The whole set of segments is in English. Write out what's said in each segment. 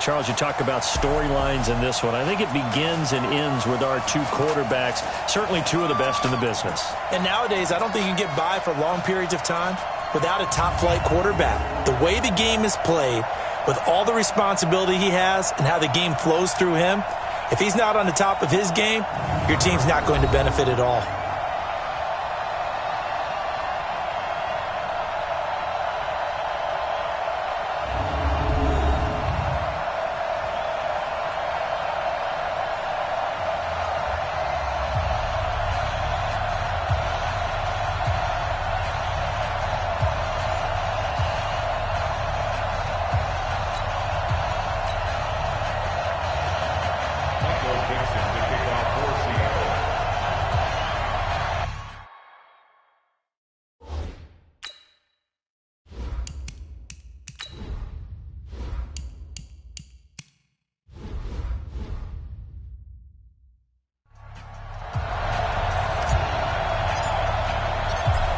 Charles, you talk about storylines in this one. I think it begins and ends with our two quarterbacks, certainly two of the best in the business. And nowadays, I don't think you can get by for long periods of time without a top-flight quarterback. The way the game is played, with all the responsibility he has and how the game flows through him, if he's not on the top of his game, your team's not going to benefit at all.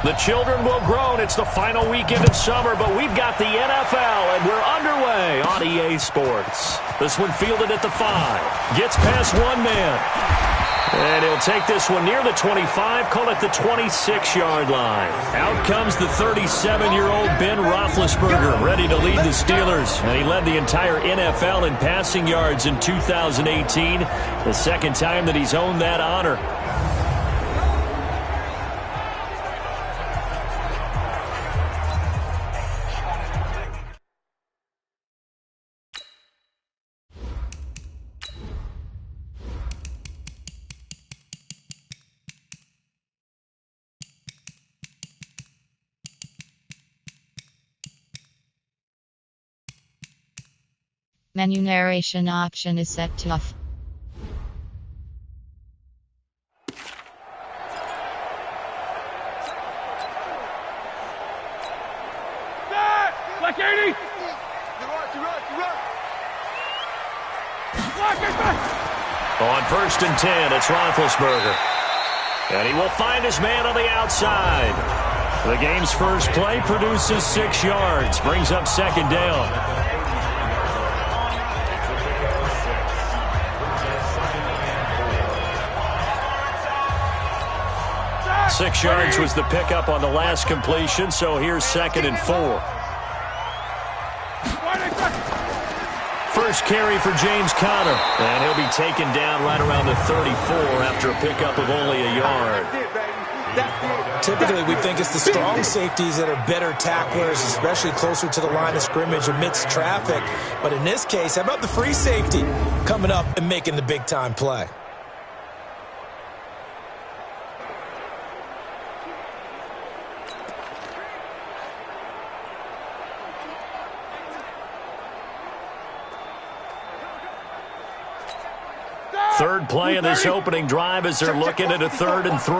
The children will groan. It's the final weekend of summer, but we've got the NFL, and we're underway on EA Sports. This one fielded at the 5. Gets past one man. And he'll take this one near the 25, call it the 26-yard line. Out comes the 37-year-old Ben Roethlisberger, ready to lead the Steelers. And he led the entire NFL in passing yards in 2018, the second time that he's owned that honor. Menu narration option is set to off. Black 80! On 1st and 10, it's Roethlisberger. And he will find his man on the outside. The game's first play produces 6 yards, brings up second down. 6 yards was the pickup on the last completion, so here's 2nd and 4. First carry for James Conner, and he'll be taken down right around the 34 after a pickup of only a yard. Typically, we think it's the strong safeties that are better tacklers, especially closer to the line of scrimmage amidst traffic. But in this case, how about the free safety coming up and making the big-time play? Third play of this opening drive as they're looking at a 3rd and 3.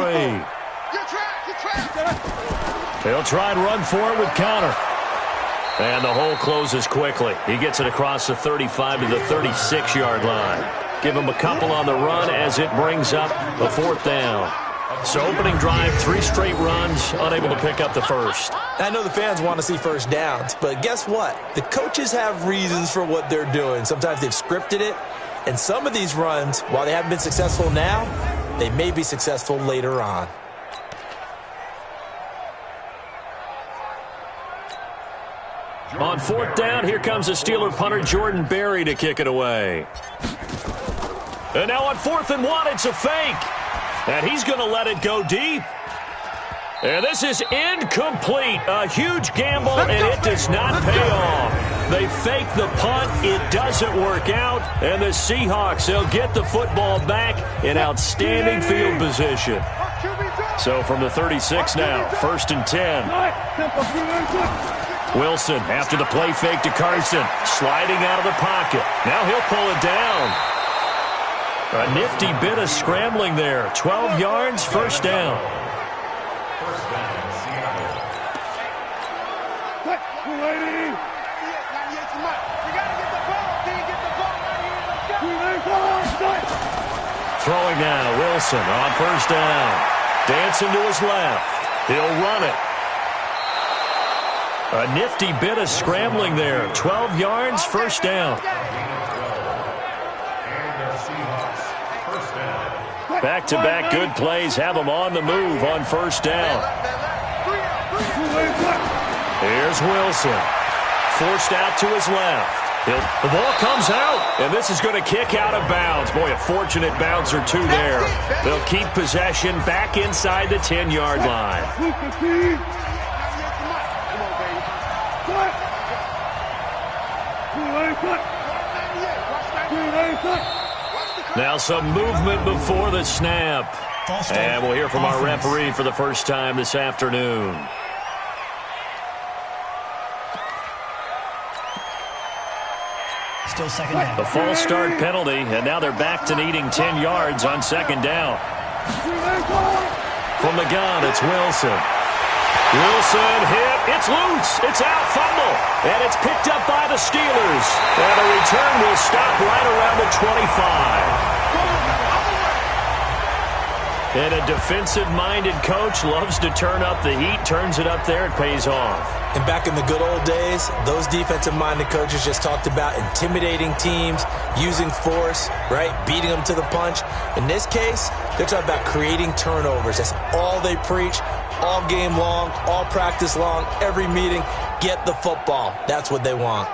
He'll try and run for it with Conner. And the hole closes quickly. He gets it across the 35 to the 36-yard line. Give him a couple on the run as it brings up a 4th down. So opening drive, 3 straight runs, unable to pick up the first. I know the fans want to see first downs, but guess what? The coaches have reasons for what they're doing. Sometimes they've scripted it. And some of these runs, while they haven't been successful now, they may be successful later on. On 4th down, here comes the Steeler punter Jordan Berry to kick it away. And now on 4th and 1, it's a fake. And he's going to let it go deep. And this is incomplete. A huge gamble, and it does not pay off. They fake the punt. It doesn't work out. And the Seahawks, they'll get the football back in outstanding field position. So from the 36 now, 1st and 10. Wilson after the play fake to Carson. Sliding out of the pocket. Now he'll pull it down. A nifty bit of scrambling there. 12 yards, 1st down. Throwing now, Wilson on 1st down. Dancing to his left. He'll run it. A nifty bit of scrambling there. 12 yards, 1st down. Back-to-back good plays have them on the move on first down. Here's Wilson. Forced out to his left. The ball comes out, and this is going to kick out of bounds. Boy, a fortunate bounce or two there. They'll keep possession back inside the 10-yard line. Now some movement before the snap. And we'll hear from our referee for the first time this afternoon. Still second down. The false start penalty, and now they're back to needing 10 yards on second down. From the gun, it's Wilson. Wilson hit. It's loose. It's out. Fumble. And it's picked up by the Steelers. And the return will stop right around the 25. And a defensive-minded coach loves to turn up the heat, turns it up there, it pays off. And back in the good old days, those defensive-minded coaches just talked about intimidating teams, using force, right, beating them to the punch. In this case, they're talking about creating turnovers. That's all they preach, all game long, all practice long, every meeting. Get the football. That's what they want.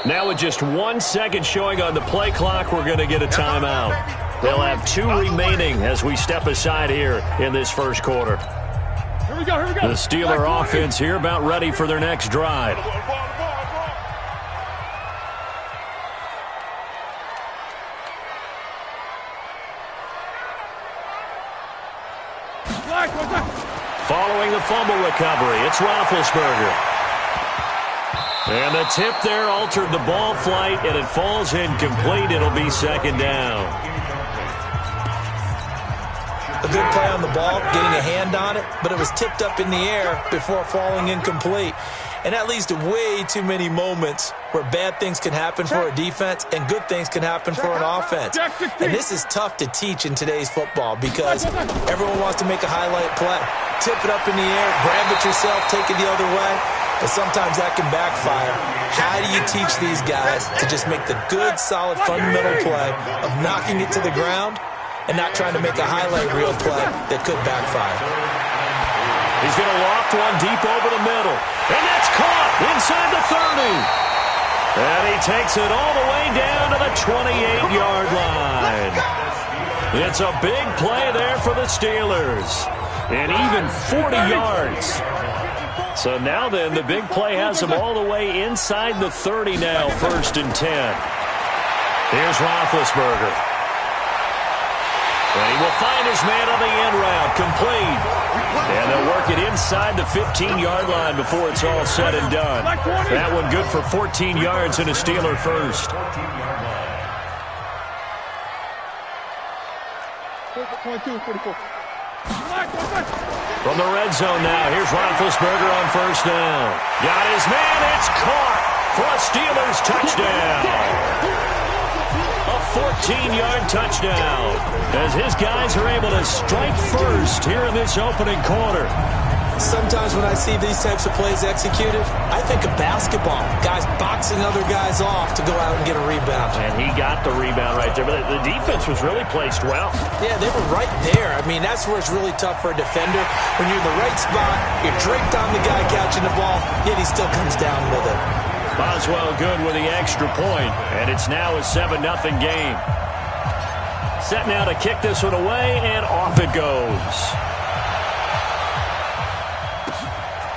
Now with just 1 second showing on the play clock, we're going to get a timeout. They'll have 2 remaining as we step aside here in this first quarter. Here we go. The Steeler offense here about ready for their next drive. Following the fumble recovery, it's Roethlisberger. And the tip there altered the ball flight, and it falls incomplete. It'll be second down. A good play on the ball, getting a hand on it, but it was tipped up in the air before falling incomplete. And that leads to way too many moments where bad things can happen for a defense and good things can happen for an offense. And this is tough to teach in today's football because everyone wants to make a highlight play. Tip it up in the air, grab it yourself, take it the other way. But sometimes that can backfire. How do you teach these guys to just make the good, solid, fundamental play of knocking it to the ground and not trying to make a highlight reel play that could backfire? He's going to loft one deep over the middle. And that's caught inside the 30. And he takes it all the way down to the 28-yard line. It's a big play there for the Steelers. And even 40 yards. So now then, the big play has them all the way inside the 30 now, 1st and 10. Here's Roethlisberger. And he will find his man on the end route, complete. And they'll work it inside the 15-yard line before it's all said and done. That one good for 14 yards and a Steeler first. 22, 44. From the red zone now, here's Roethlisberger on first down. Got his man, it's caught for a Steelers touchdown. A 14-yard touchdown as his guys are able to strike first here in this opening quarter. Sometimes when I see these types of plays executed, I think of basketball. Guys boxing other guys off to go out and get a rebound. And he got the rebound right there. But the defense was really placed well. Yeah, they were right there. I mean, that's where it's really tough for a defender. When you're in the right spot, you're draped on the guy catching the ball, yet he still comes down with it. Boswell good with the extra point, and it's now a 7-0 game. Set now to kick this one away, and off it goes.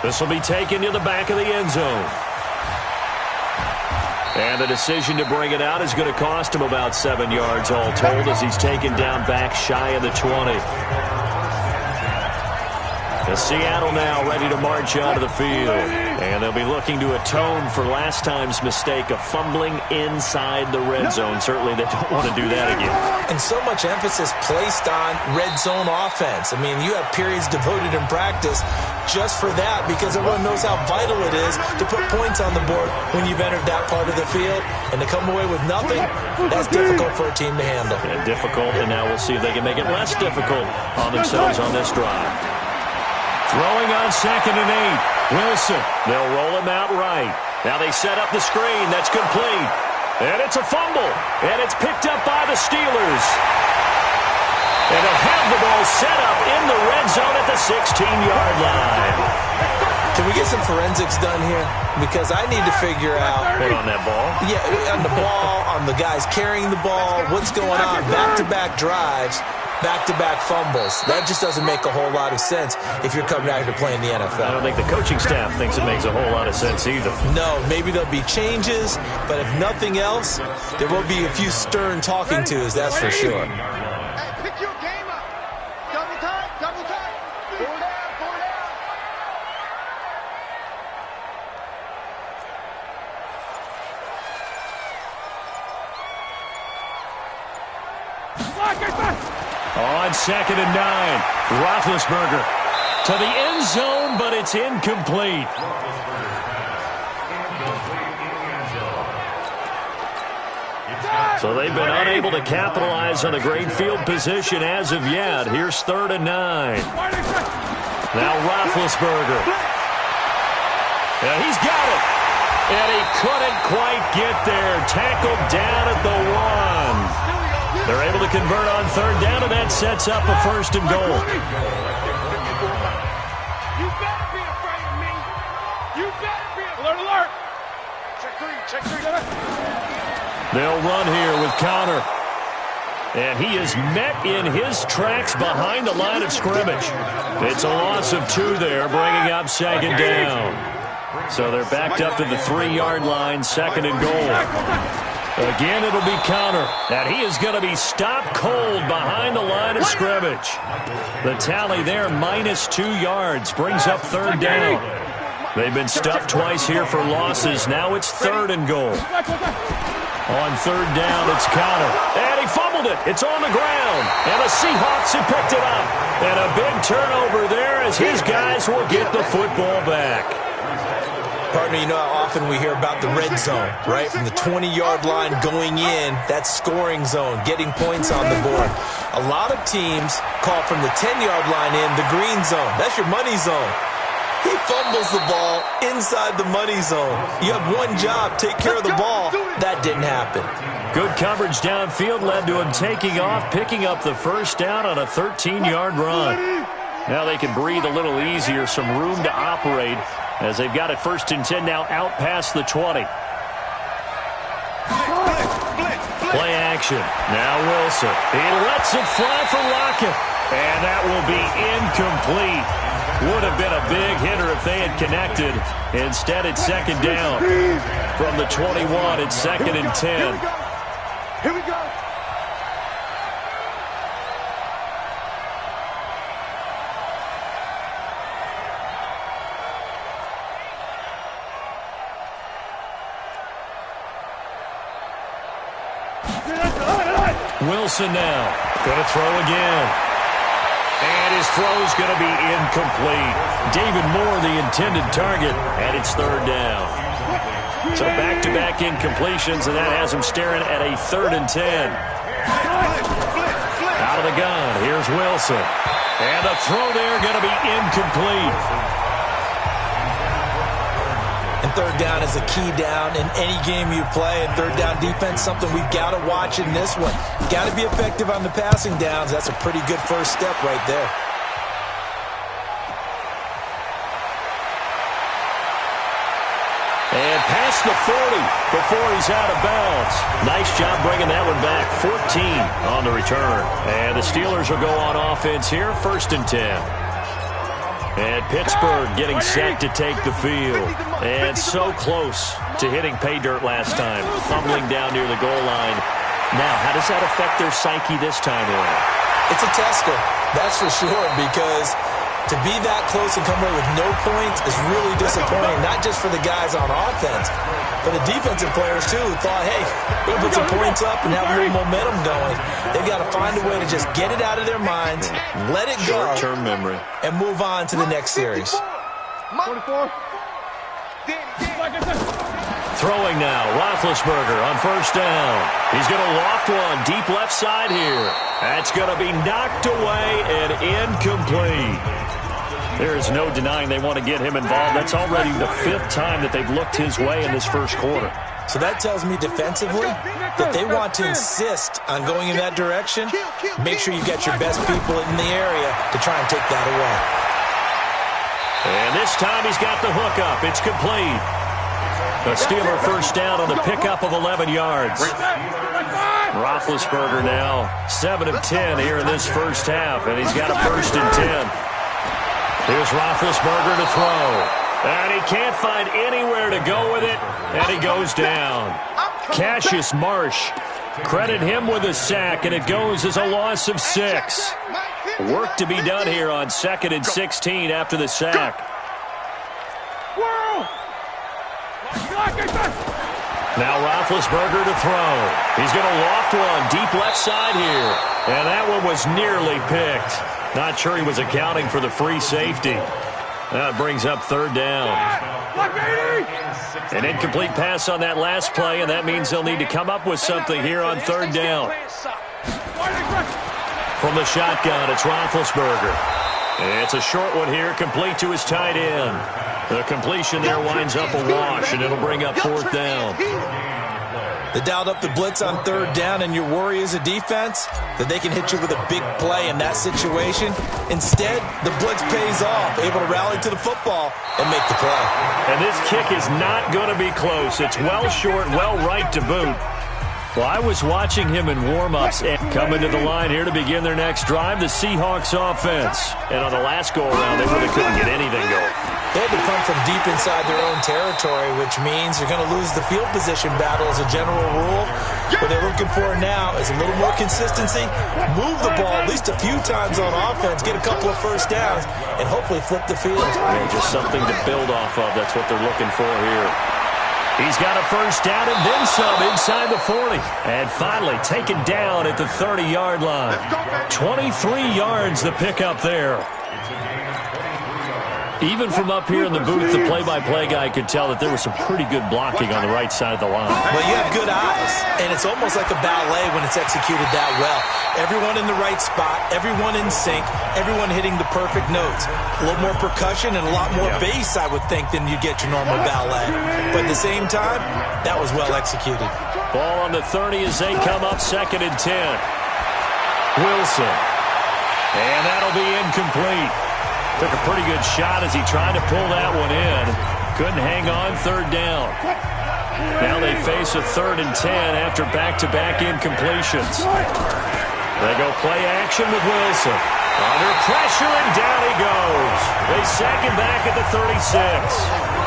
This will be taken to the back of the end zone. And the decision to bring it out is going to cost him about 7 yards all told as he's taken down back shy of the 20. The Seattle now ready to march onto the field. And they'll be looking to atone for last time's mistake of fumbling inside the red zone. Certainly they don't want to do that again. And so much emphasis placed on red zone offense. I mean, you have periods devoted in practice just for that because everyone knows how vital it is to put points on the board when you've entered that part of the field. And to come away with nothing, that's difficult for a team to handle. Yeah, difficult, and now we'll see if they can make it less difficult on themselves on this drive. Throwing on 2nd and 8. Wilson. They'll roll him out right. Now they set up the screen. That's complete. And it's a fumble. And it's picked up by the Steelers. And they'll have the ball set up in the red zone at the 16-yard line. Can we get some forensics done here? Because I need to figure out... What, on that ball? Yeah, on the ball, on the guys carrying the ball, what's going on? Back-to-back drives, back-to-back fumbles. That just doesn't make a whole lot of sense if you're coming out here to play in the NFL. I don't think the coaching staff thinks it makes a whole lot of sense either. No, maybe there'll be changes, but if nothing else, there will be a few stern talking tos, that's for sure. Pick your game up. Double time, double time. Four down, four down. On 2nd and 9, Roethlisberger to the end zone, but it's incomplete. So they've been unable to capitalize on a great field position as of yet. Here's 3rd and 9. Now Roethlisberger. And he's got it. And he couldn't quite get there. Tackled down at the 1. They're able to convert on 3rd down, and that sets up a 1st and goal. You better be afraid of me. You better be afraid. Alert, alert. Check three. They'll run here with Connor. And he is met in his tracks behind the line of scrimmage. It's a loss of 2 there, bringing up 2nd down. So they're backed up to the 3-yard line, 2nd and goal. Again, it'll be Connor. And he is going to be stopped cold behind the line of scrimmage. The tally there, -2 yards, brings up 3rd down. They've been stuffed twice here for losses. Now it's 3rd and goal. On 3rd down, it's Connor. And he fumbled it. It's on the ground. And the Seahawks have picked it up. And a big turnover there as his guys will get the football back. Partner, you know how often we hear about the red zone, right? From the 20-yard line going in, that's scoring zone, getting points on the board. A lot of teams call from the 10-yard line in the green zone. That's your money zone. He fumbles the ball inside the money zone. You have one job, take care of the ball. That didn't happen. Good coverage downfield led to him taking off, picking up the 1st down on a 13-yard run. Now they can breathe a little easier, some room to operate as they've got it 1st and 10 now out past the 20. Play action. Now Wilson. He lets it fly for Lockett. And that will be incomplete. Would have been a big hitter if they had connected. Instead, it's 2nd down. From the 21, it's 2nd and 10. Here we go. Wilson now. Going to throw again. And his throw's going to be incomplete. David Moore, the intended target, and it's 3rd down. So back-to-back incompletions, and that has him staring at a 3rd and 10. Out of the gun, here's Wilson. And the throw there going to be incomplete. And 3rd down is a key down in any game you play. And 3rd down defense, something we've got to watch in this one. Got to be effective on the passing downs. That's a pretty good first step right there. And past the 40 before he's out of bounds. Nice job bringing that one back. 14 on the return. And the Steelers will go on offense here, 1st and 10. And Pittsburgh getting set to take the field. And so close to hitting pay dirt last time. Fumbling down near the goal line. Now, how does that affect their psyche this time around? It's a tester, that's for sure, because to be that close and come away with no points is really disappointing, not just for the guys on offense, but the defensive players, too, who thought, hey, we'll put some points up and have a little momentum going. They've got to find a way to just get it out of their minds, let it go, short-term memory, and move on to the next series. 44. Throwing now, Roethlisberger on 1st down. He's going to loft one deep left side here. That's going to be knocked away and incomplete. There is no denying they want to get him involved. That's already the 5th time that they've looked his way in this first quarter. So that tells me defensively that they want to insist on going in that direction. Make sure you get your best people in the area to try and take that away. And this time he's got the hook up. It's complete. A Steeler first down on the pickup of 11 yards. Roethlisberger now 7 of 10 here in this first half, and he's got a 1st and 10. Here's Roethlisberger to throw. And he can't find anywhere to go with it, and he goes down. Cassius Marsh, credit him with a sack, and it goes as a loss of 6. Work to be done here on 2nd and 16 after the sack. Now Roethlisberger to throw. He's going to loft one deep left side here. And that one was nearly picked. Not sure he was accounting for the free safety. That brings up 3rd down. An incomplete pass on that last play, and that means they'll need to come up with something here on 3rd down. From the shotgun, it's Roethlisberger. It's a short one here, complete to his tight end. The completion there winds up a wash, and it'll bring up 4th down. They dialed up the blitz on 3rd down, and your worry as a defense that they can hit you with a big play in that situation. Instead, the blitz pays off, able to rally to the football and make the play. And this kick is not going to be close. It's well short, well right to boot. Well, I was watching him in warm-ups and coming to the line here to begin their next drive, the Seahawks offense. And on the last go-around, they really couldn't get anything going. They had to come from deep inside their own territory, which means you're going to lose the field position battle as a general rule. What they're looking for now is a little more consistency, move the ball at least a few times on offense, get a couple of first downs, and hopefully flip the field. Yeah, just something to build off of. That's what they're looking for here. He's got a first down and then some inside the 40. And finally taken down at the 30-yard line. 23 yards the pickup there. Even from up here in the booth, the play-by-play guy could tell that there was some pretty good blocking on the right side of the line. Well, you have good eyes, and it's almost like a ballet when it's executed that well. Everyone in the right spot, everyone in sync, everyone hitting the perfect notes. A little more percussion and a lot more bass, I would think, than you get your normal ballet. But at the same time, that was well executed. Ball on the 30 as they come up 2nd and 10. Wilson. And that'll be incomplete. Took a pretty good shot as he tried to pull that one in. Couldn't hang on, 3rd down. Now they face a 3rd and 10 after back-to-back incompletions. They go play action with Wilson. Under pressure, and down he goes. They sack him back at the 36.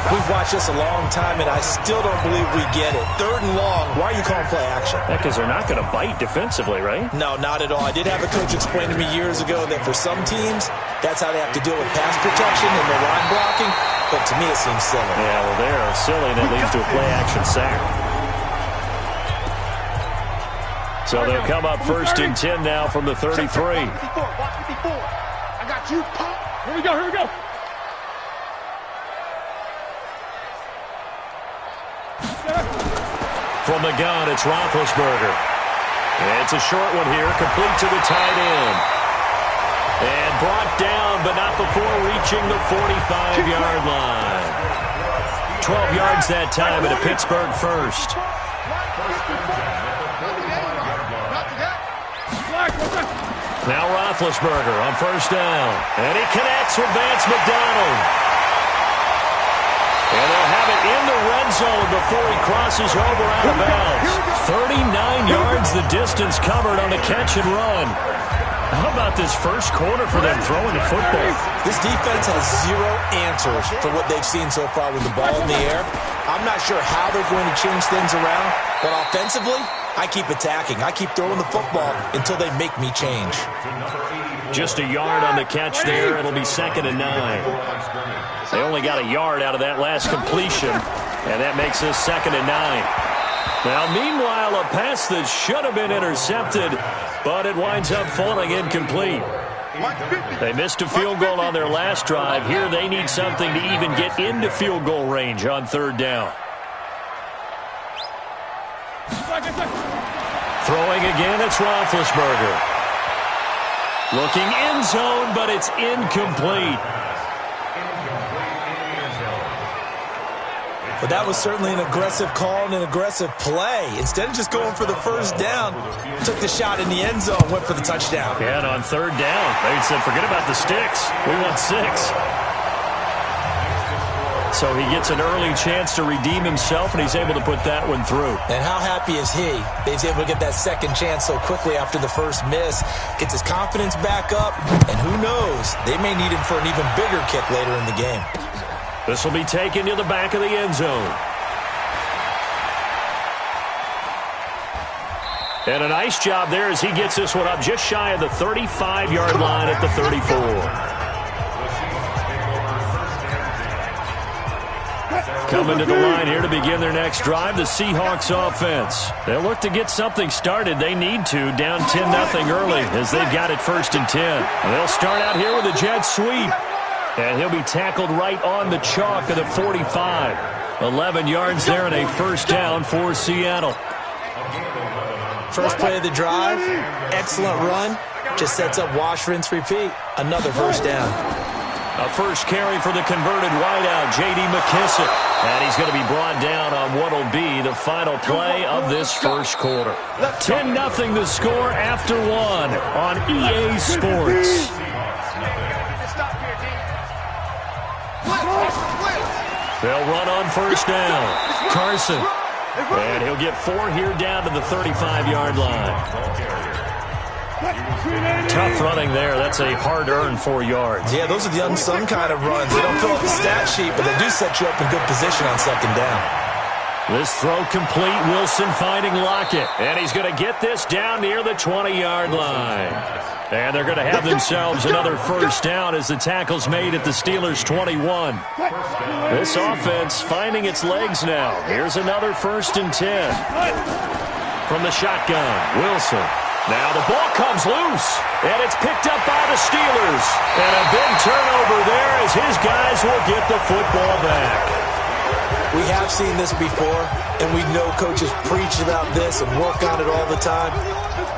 We've watched this a long time, and I still don't believe we get it. 3rd and long, why are you calling play action? Yeah, because they're not going to bite defensively, right? No, not at all. I did have a coach explain to me years ago that for some teams, that's how they have to deal with pass protection and their line blocking, but to me it seems silly. Yeah, well, they're silly, and that leads to a play action sack. So they'll come up 1st and 10 now from the 33. I got you. Here we go, here we go. From the gun, it's Roethlisberger. It's a short one here, complete to the tight end. And brought down, but not before reaching the 45-yard line. 12 yards that time at a Pittsburgh first. Now Roethlisberger on 1st down. And he connects with Vance McDonald. And they'll have it in the red zone before he crosses over out of bounds. 39 yards the distance covered on the catch and run. How about this first quarter for them throwing the football? This defense has zero answers for what they've seen so far with the ball in the air. I'm not sure how they're going to change things around, but offensively, I keep attacking. I keep throwing the football until they make me change. Just a yard on the catch there. It'll be 2nd and 9. They only got a yard out of that last completion, and that makes this 2nd and 9. Now, meanwhile, a pass that should have been intercepted, but it winds up falling incomplete. They missed a field goal on their last drive. Here they need something to even get into field goal range on 3rd down. Throwing again, it's Roethlisberger. Looking end zone, but it's incomplete. But that was certainly an aggressive call and an aggressive play. Instead of just going for the first down, took the shot in the end zone, went for the touchdown. Yeah, and on third down, they said, forget about the sticks. We want 6. So he gets an early chance to redeem himself, and he's able to put that one through. And how happy is he that he's able to get that second chance so quickly after the first miss? Gets his confidence back up, and who knows, they may need him for an even bigger kick later in the game. This will be taken to the back of the end zone. And a nice job there as he gets this one up just shy of the 35-yard line at the 34. Coming to the line here to begin their next drive, the Seahawks offense. They'll look to get something started. They need to, down 10-0 early as they've got it 1st and 10. And they'll start out here with a jet sweep. And he'll be tackled right on the chalk of the 45. 11 yards there and a first down for Seattle. First play of the drive, excellent run. Just sets up wash, rinse, repeat. Another first down. A first carry for the converted wideout, J.D. McKissick. And he's going to be brought down on what will be the final play of this first quarter. 10-0 the score after 1 on EA Sports. They'll run on first down. Carson. And he'll get 4 here down to the 35-yard line. Tough running there. That's a hard-earned 4 yards. Yeah, those are the unsung kind of runs. They don't fill up the stat sheet, but they do set you up in good position on second down. This throw complete. Wilson finding Lockett. And he's going to get this down near the 20-yard line. And they're going to have themselves another first down as the tackle's made at the Steelers' 21. This offense finding its legs now. Here's another 1st and 10. From the shotgun, Wilson. Now the ball comes loose, and it's picked up by the Steelers. And a big turnover there as his guys will get the football back. We have seen this before, and we know coaches preach about this and work on it all the time.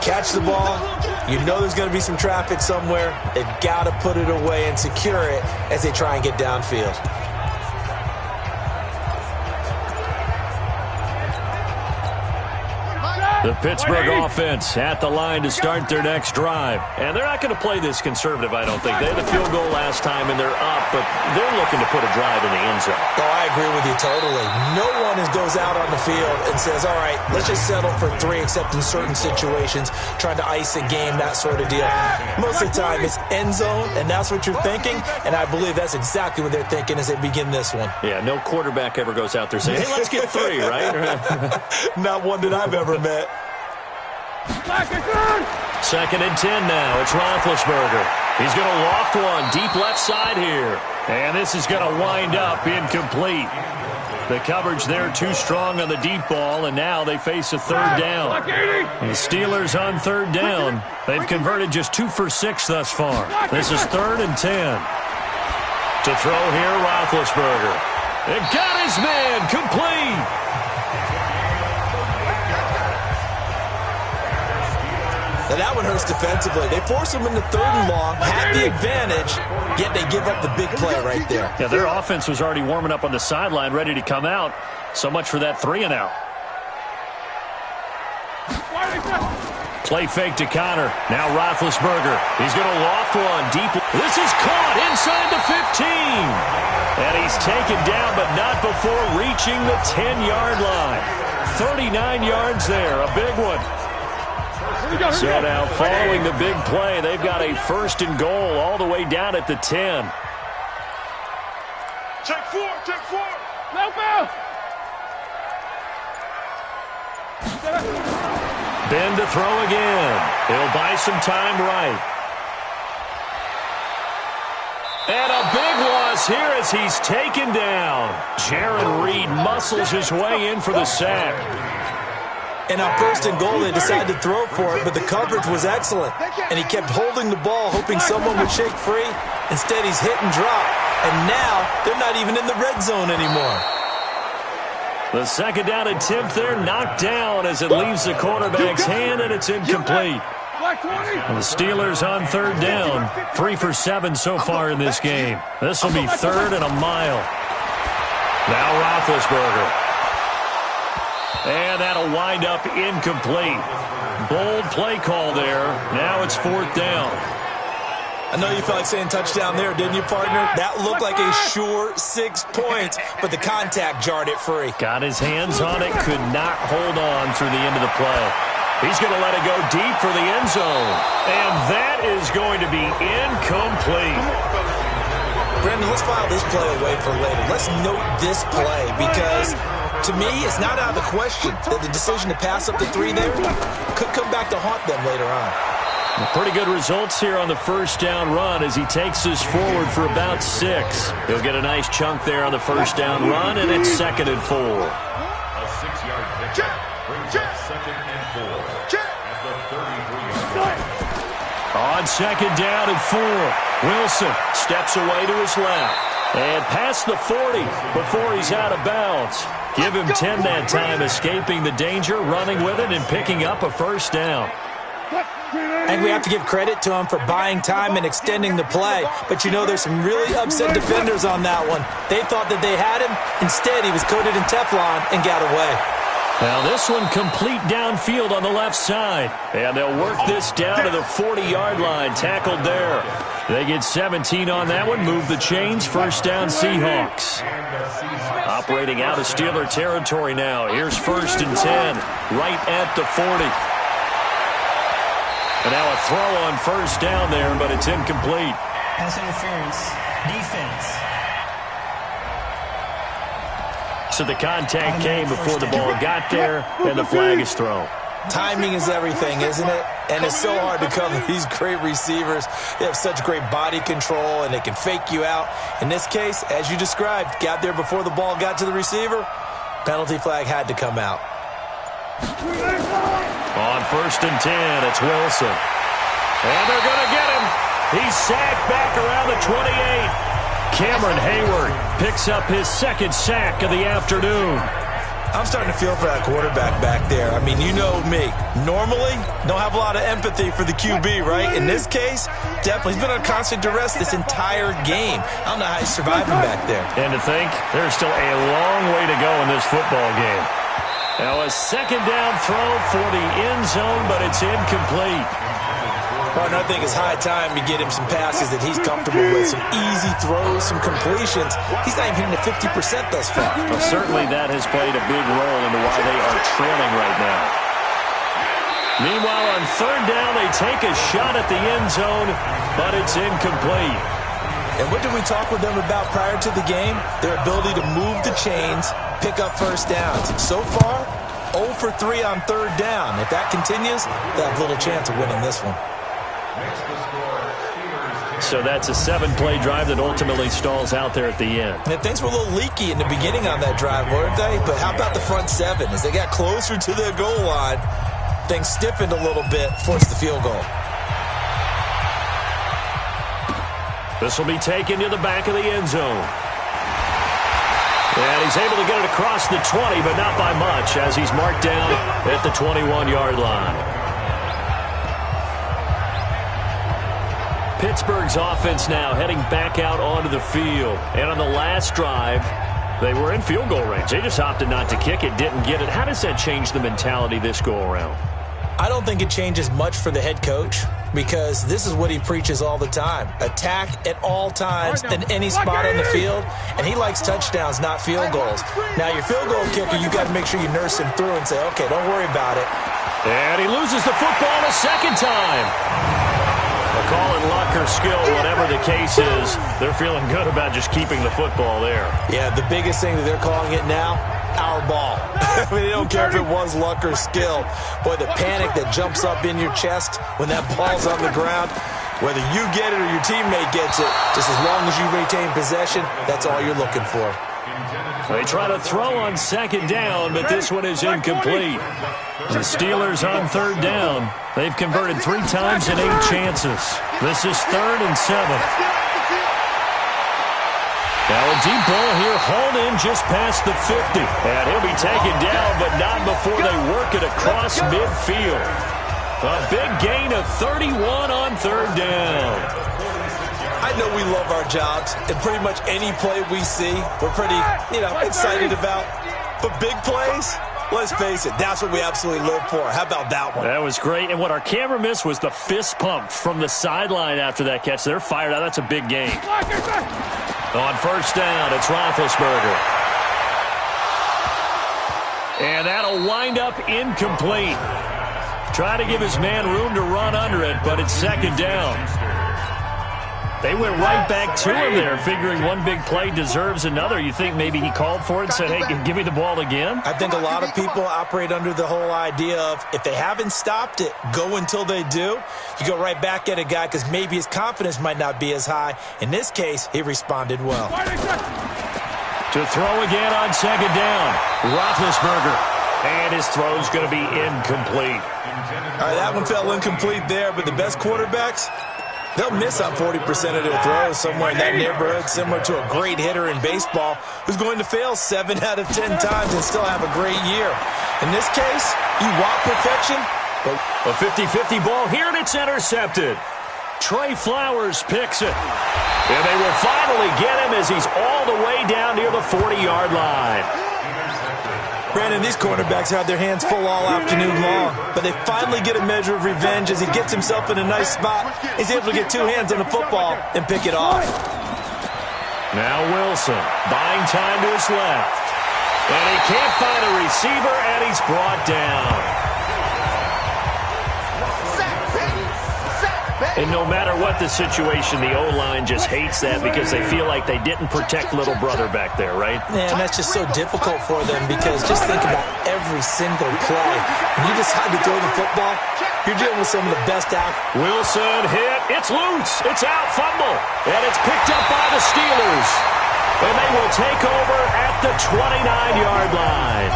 Catch the ball. You know there's going to be some traffic somewhere. They've got to put it away and secure it as they try and get downfield. The Pittsburgh offense at the line to start their next drive. And they're not going to play this conservative, I don't think. They had a field goal last time, and they're up, but they're looking to put a drive in the end zone. Oh, I agree with you totally. No one goes out on the field and says, all right, let's just settle for 3, except in certain situations, trying to ice a game, that sort of deal. Most of the time, it's end zone, and that's what you're thinking, and I believe that's exactly what they're thinking as they begin this one. Yeah, no quarterback ever goes out there saying, hey, let's get 3, right? Not one that I've ever met. 2nd and 10 now. It's Roethlisberger. He's going to loft one deep left side here. And this is going to wind up incomplete. The coverage there too strong on the deep ball, and now they face a 3rd down. The Steelers on 3rd down. They've converted just 2 for 6 thus far. This is 3rd and 10. To throw here, Roethlisberger. It got his man complete. Now that one hurts defensively. They force them into 3rd and long, had the advantage, yet they give up the big play right there. Yeah, their offense was already warming up on the sideline, ready to come out. So much for that 3-and-out. Play fake to Connor. Now Roethlisberger. He's going to loft one deep. This is caught inside the 15. And he's taken down, but not before reaching the 10-yard line. 39 yards there, a big one. So now following the big play, they've got a 1st and goal all the way down at the 10. Take 4, take 4. Help out. Ben to throw again. He'll buy some time right. And a big loss here as he's taken down. Jaron Reed muscles his way in for the sack. And on 1st and goal, they decided to throw for it, but the coverage was excellent. And he kept holding the ball, hoping someone would shake free. Instead, he's hit and dropped. And now, they're not even in the red zone anymore. The 2nd down attempt there knocked down as it leaves the quarterback's hand, and it's incomplete. And the Steelers on third down. 3 for 7 so far in this game. This will be 3rd and a mile. Now Roethlisberger. And that'll wind up incomplete. Bold play call there. Now it's 4th down. I know you felt like saying touchdown there, didn't you, partner? That looked like a sure 6 points, but the contact jarred it free. Got his hands on it, could not hold on through the end of the play. He's going to let it go deep for the end zone. And that is going to be incomplete. Brandon, let's file this play away for later. Let's note this play because, to me, it's not out of the question that the decision to pass up the 3 there could come back to haunt them later on. Pretty good results here on the first down run as he takes us forward for about 6. He'll get a nice chunk there on the first down run, and it's 2nd and 4. A 6-yard pickup brings up 2nd and 4 at the 33-yard line. On 2nd down and 4, Wilson steps away to his left and past the 40 before he's out of bounds. Give him 10 that time, escaping the danger, running with it, and picking up a first down. I think we have to give credit to him for buying time and extending the play. But, you know, there's some really upset defenders on that one. They thought that they had him. Instead, he was coated in Teflon and got away. Now this one complete downfield on the left side. And they'll work this down to the 40-yard line. Tackled there. They get 17 on that one. Move the chains. First down, Seahawks. Operating out of Steeler territory now. Here's 1st and 10. Right at the 40. And now a throw on first down there, but it's incomplete. Pass interference. Defense. So the contact came before the ball got there, and the flag is thrown. Timing is everything, isn't it? And it's so hard to cover these great receivers. They have such great body control, and they can fake you out. In this case, as you described, got there before the ball got to the receiver. Penalty flag had to come out. On 1st and 10, it's Wilson. And they're going to get him. He's sacked back around the 28. Cameron Hayward picks up his 2nd sack of the afternoon. I'm starting to feel for that quarterback back there. I mean, you know me. Normally, don't have a lot of empathy for the QB, right? In this case, definitely. He's been on constant duress this entire game. I don't know how he's surviving back there. And to think, there's still a long way to go in this football game. Now a 2nd down throw for the end zone, but it's incomplete. Partner, I think it's high time to get him some passes that he's comfortable with, some easy throws, some completions. He's not even hitting the 50% thus far. Well, certainly that has played a big role into why they are trailing right now. Meanwhile, on 3rd down, they take a shot at the end zone, but it's incomplete. And what did we talk with them about prior to the game? Their ability to move the chains, pick up first downs. So far, 0 for 3 on 3rd down. If that continues, they'll have little chance of winning this one. So that's a 7-play drive that ultimately stalls out there at the end. And things were a little leaky in the beginning on that drive, weren't they? But how about the front 7? As they got closer to their goal line, things stiffened a little bit, forced the field goal. This will be taken to the back of the end zone. And he's able to get it across the 20, but not by much, as he's marked down at the 21-yard line. Pittsburgh's offense now heading back out onto the field. And on the last drive, they were in field goal range. They just opted not to kick it, didn't get it. How does that change the mentality this go-around? I don't think it changes much for the head coach because this is what he preaches all the time. Attack at all times in any spot on the field, and he likes touchdowns, not field goals. Now, your field goal kicker, you got to make sure you nurse him through and say, okay, don't worry about it. And he loses the football a 2nd time. A call in luck or skill, whatever the case is, they're feeling good about just keeping the football there. Yeah, the biggest thing that they're calling it now, our ball. I mean, they don't care if it was luck or skill. Boy, the panic that jumps up in your chest when that ball's on the ground, whether you get it or your teammate gets it, just as long as you retain possession, that's all you're looking for. They try to throw on 2nd down, but this one is incomplete. The Steelers on 3rd down. They've converted 3 times in 8 chances. This is 3rd and 7. Now a deep ball here, hauled in just past the 50. And he'll be taken down, but not before they work it across midfield. A big gain of 31 on third down. I know we love our jobs, and pretty much any play we see, we're pretty, excited about. But big plays, let's face it, that's what we absolutely live for. How about that one? That was great. And what our camera missed was the fist pump from the sideline after that catch. They're fired out. That's a big gain. On first down, it's Roethlisberger. And that'll wind up incomplete. Try to give his man room to run under it, but it's second down. They went right back to him there, figuring one big play deserves another. You think maybe he called for it and said, hey, give me the ball again? I think a lot of people operate under the whole idea of if they haven't stopped it, go until they do. You go right back at a guy because maybe his confidence might not be as high. In this case, he responded well. To throw again on second down, Roethlisberger. And his throw's going to be incomplete. All right, that one fell incomplete there, but the best quarterbacks, they'll miss on 40% of their throws somewhere in that neighborhood, similar to a great hitter in baseball who's going to fail 7 out of 10 times and still have a great year. In this case, you want perfection, but a 50-50 ball here, and it's intercepted. Trey Flowers picks it. And they will finally get him as he's all the way down near the 40-yard line. Brandon, these cornerbacks had their hands full all afternoon long, but they finally get a measure of revenge as he gets himself in a nice spot. He's able to get 2 hands on the football and pick it off. Now Wilson, buying time to his left. And he can't find a receiver, and he's brought down. And no matter what the situation, the O-line just hates that because they feel like they didn't protect little brother back there, right? Man, that's just so difficult for them because just think about every single play. When you decide to throw the football, you're dealing with some of the best out. Wilson hit. It's loose. It's out. Fumble. And it's picked up by the Steelers. And they will take over at the 29-yard line.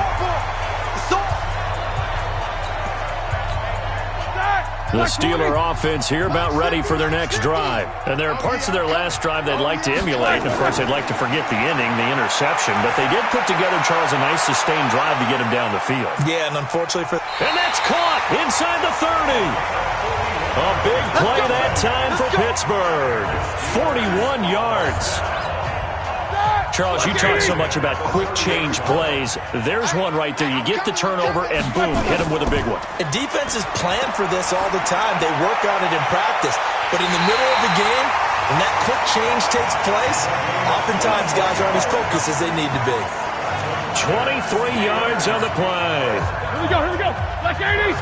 The Steeler offense here about ready for their next drive. And there are parts of their last drive they'd like to emulate. And, of course, they'd like to forget the ending, the interception. But they did put together, Charles, a nice sustained drive to get him down the field. Yeah, and unfortunately for... And that's caught inside the 30. A big play that time for Pittsburgh. 41 yards. Charles, you talk so much about quick change plays. There's one right there. You get the turnover, and boom, hit him with a big one. And defenses plan for this all the time. They work on it in practice. But in the middle of the game, when that quick change takes place, oftentimes guys aren't as focused as they need to be. 23 yards on the play. Here we go. Let's 80s.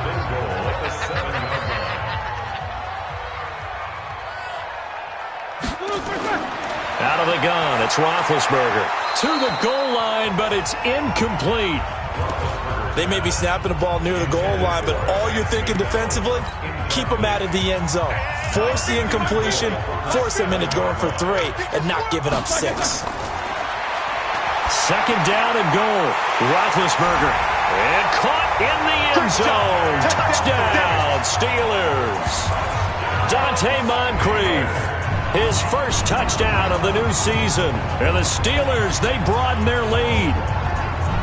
Out of the gun, it's Roethlisberger. To the goal line, but it's incomplete. They may be snapping the ball near the goal line, but all you're thinking defensively, keep them out of the end zone. Force the incompletion, force them into going for 3, and not giving up 6. Second down and goal. Roethlisberger. And caught in the end zone. Touchdown, Steelers. Dante Moncrief. His first touchdown of the new season. And the Steelers, they broaden their lead.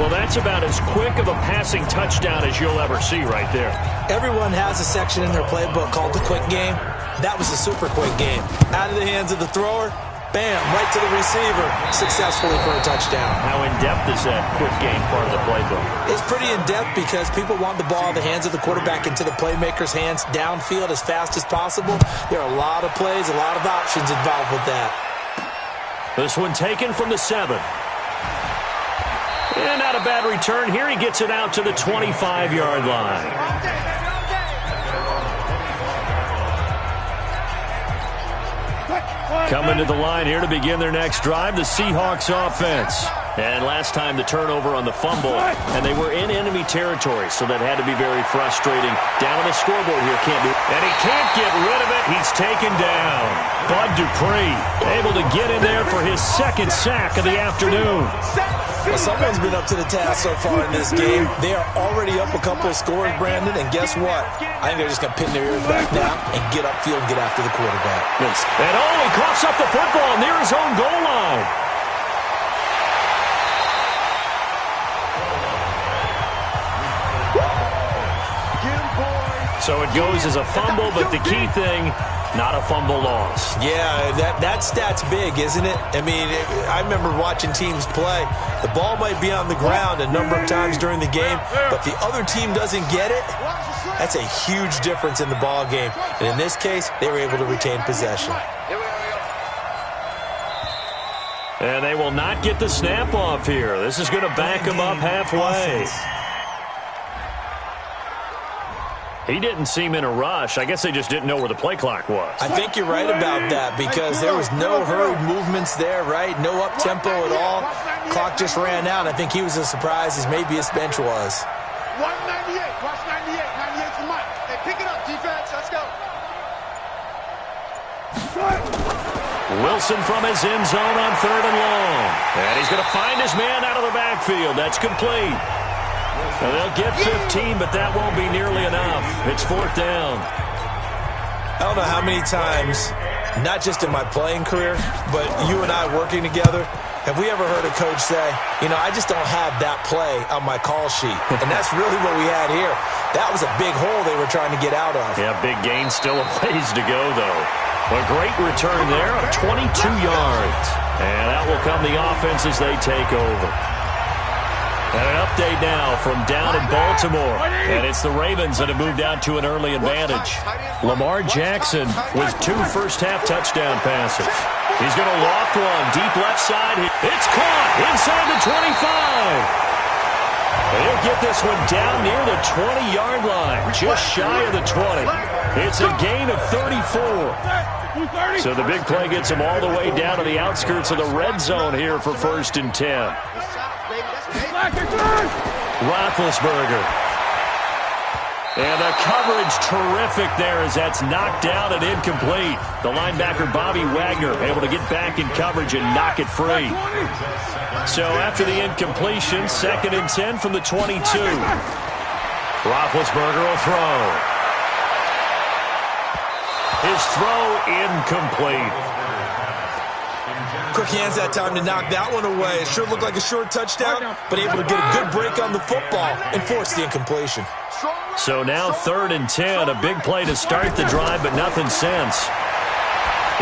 Well, that's about as quick of a passing touchdown as you'll ever see right there. Everyone has a section in their playbook called the quick game. That was a super quick game. Out of the hands of the thrower, bam, right to the receiver, successfully for a touchdown. How in-depth is that quick game part of the playbook? It's pretty in-depth because people want the ball in the hands of the quarterback into the playmaker's hands downfield as fast as possible. There are a lot of plays, a lot of options involved with that. This one taken from the 7. And not a bad return here. He gets it out to the 25-yard line. Coming to the line here to begin their next drive, the Seahawks offense. And last time the turnover on the fumble, and they were in enemy territory, so that had to be very frustrating. Down on the scoreboard here, and he can't get rid of it. He's taken down. Bud Dupree able to get in there for his second sack of the afternoon. Well, someone's been up to the task so far in this game. They are already up a couple of scores, Brandon, and guess what? I think they're just going to pin their ears back now and get upfield and get after the quarterback. And he coughs up the football near his own goal line. So it goes as a fumble, but the key thing, not a fumble loss. Yeah, that stat's big, isn't it? I mean, I remember watching teams play. The ball might be on the ground a number of times during the game, but the other team doesn't get it. That's a huge difference in the ball game. And in this case, they were able to retain possession. And they will not get the snap off here. This is going to back them up halfway. He didn't seem in a rush. I guess they just didn't know where the play clock was. I think you're right about that because there was no hurried movements there, right? No up-tempo at all. Clock just ran out. I think he was as surprised as maybe his bench was. 198. Watch 98. 98 for Mike. Hey, pick it up, defense. Let's go. Wilson from his end zone on 3rd and long. And he's going to find his man out of the backfield. That's complete. Now they'll get 15, but that won't be nearly enough. It's 4th down. I don't know how many times, not just in my playing career, but you and I working together, have we ever heard a coach say, you know, I just don't have that play on my call sheet. And that's really what we had here. That was a big hole they were trying to get out of. Yeah, big gain, still a ways to go, though. A great return there of 22 yards. And that will come the offense as they take over. And an update now from down in Baltimore. And it's the Ravens that have moved out to an early advantage. Lamar Jackson with 2 first-half touchdown passes. He's going to loft one deep left side. It's caught inside the 25. And he'll get this one down near the 20-yard line, just shy of the 20. It's a gain of 34. So the big play gets him all the way down to the outskirts of the red zone here for 1st and 10. Roethlisberger. And the coverage terrific there as that's knocked down and incomplete. The linebacker Bobby Wagner able to get back in coverage and knock it free. So after the incompletion, 2nd and 10 from the 22. Roethlisberger will throw. His throw incomplete. Quick hands that time to knock that one away. It sure looked like a short touchdown, but able to get a good break on the football and force the incompletion. So now 3rd and 10, a big play to start the drive, but nothing since.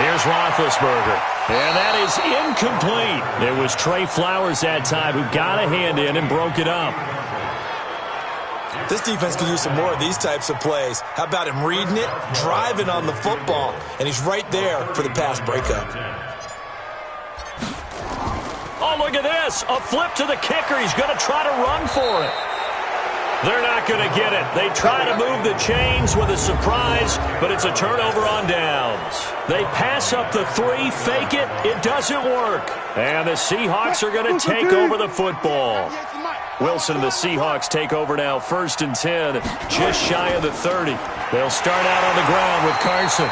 Here's Roethlisberger, and that is incomplete. It was Trey Flowers that time who got a hand in and broke it up. This defense could use some more of these types of plays. How about him reading it, driving on the football, and he's right there for the pass breakup. Oh, look at this. A flip to the kicker. He's going to try to run for it. They're not going to get it. They try to move the chains with a surprise, but it's a turnover on downs. They pass up the 3, fake it. It doesn't work. And the Seahawks are going to take over the football. Wilson and the Seahawks take over now, 1st and 10, just shy of the 30. They'll start out on the ground with Carson.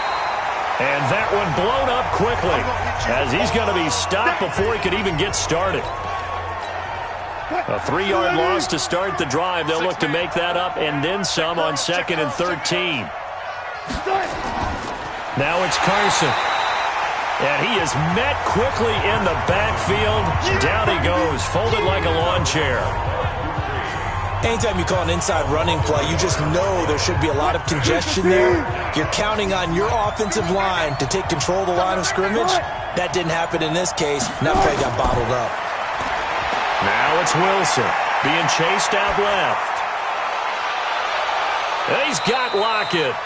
And that one blown up quickly as he's going to be stopped before he could even get started. A 3-yard loss to start the drive. They'll look to make that up and then some on 2nd and 13. Now it's Carson. And he is met quickly in the backfield. Down he goes, folded like a lawn chair. Anytime you call an inside running play, you just know there should be a lot of congestion there. You're counting on your offensive line to take control of the line of scrimmage. That didn't happen in this case, and that play got bottled up. Now it's Wilson being chased out left. And he's got Lockett.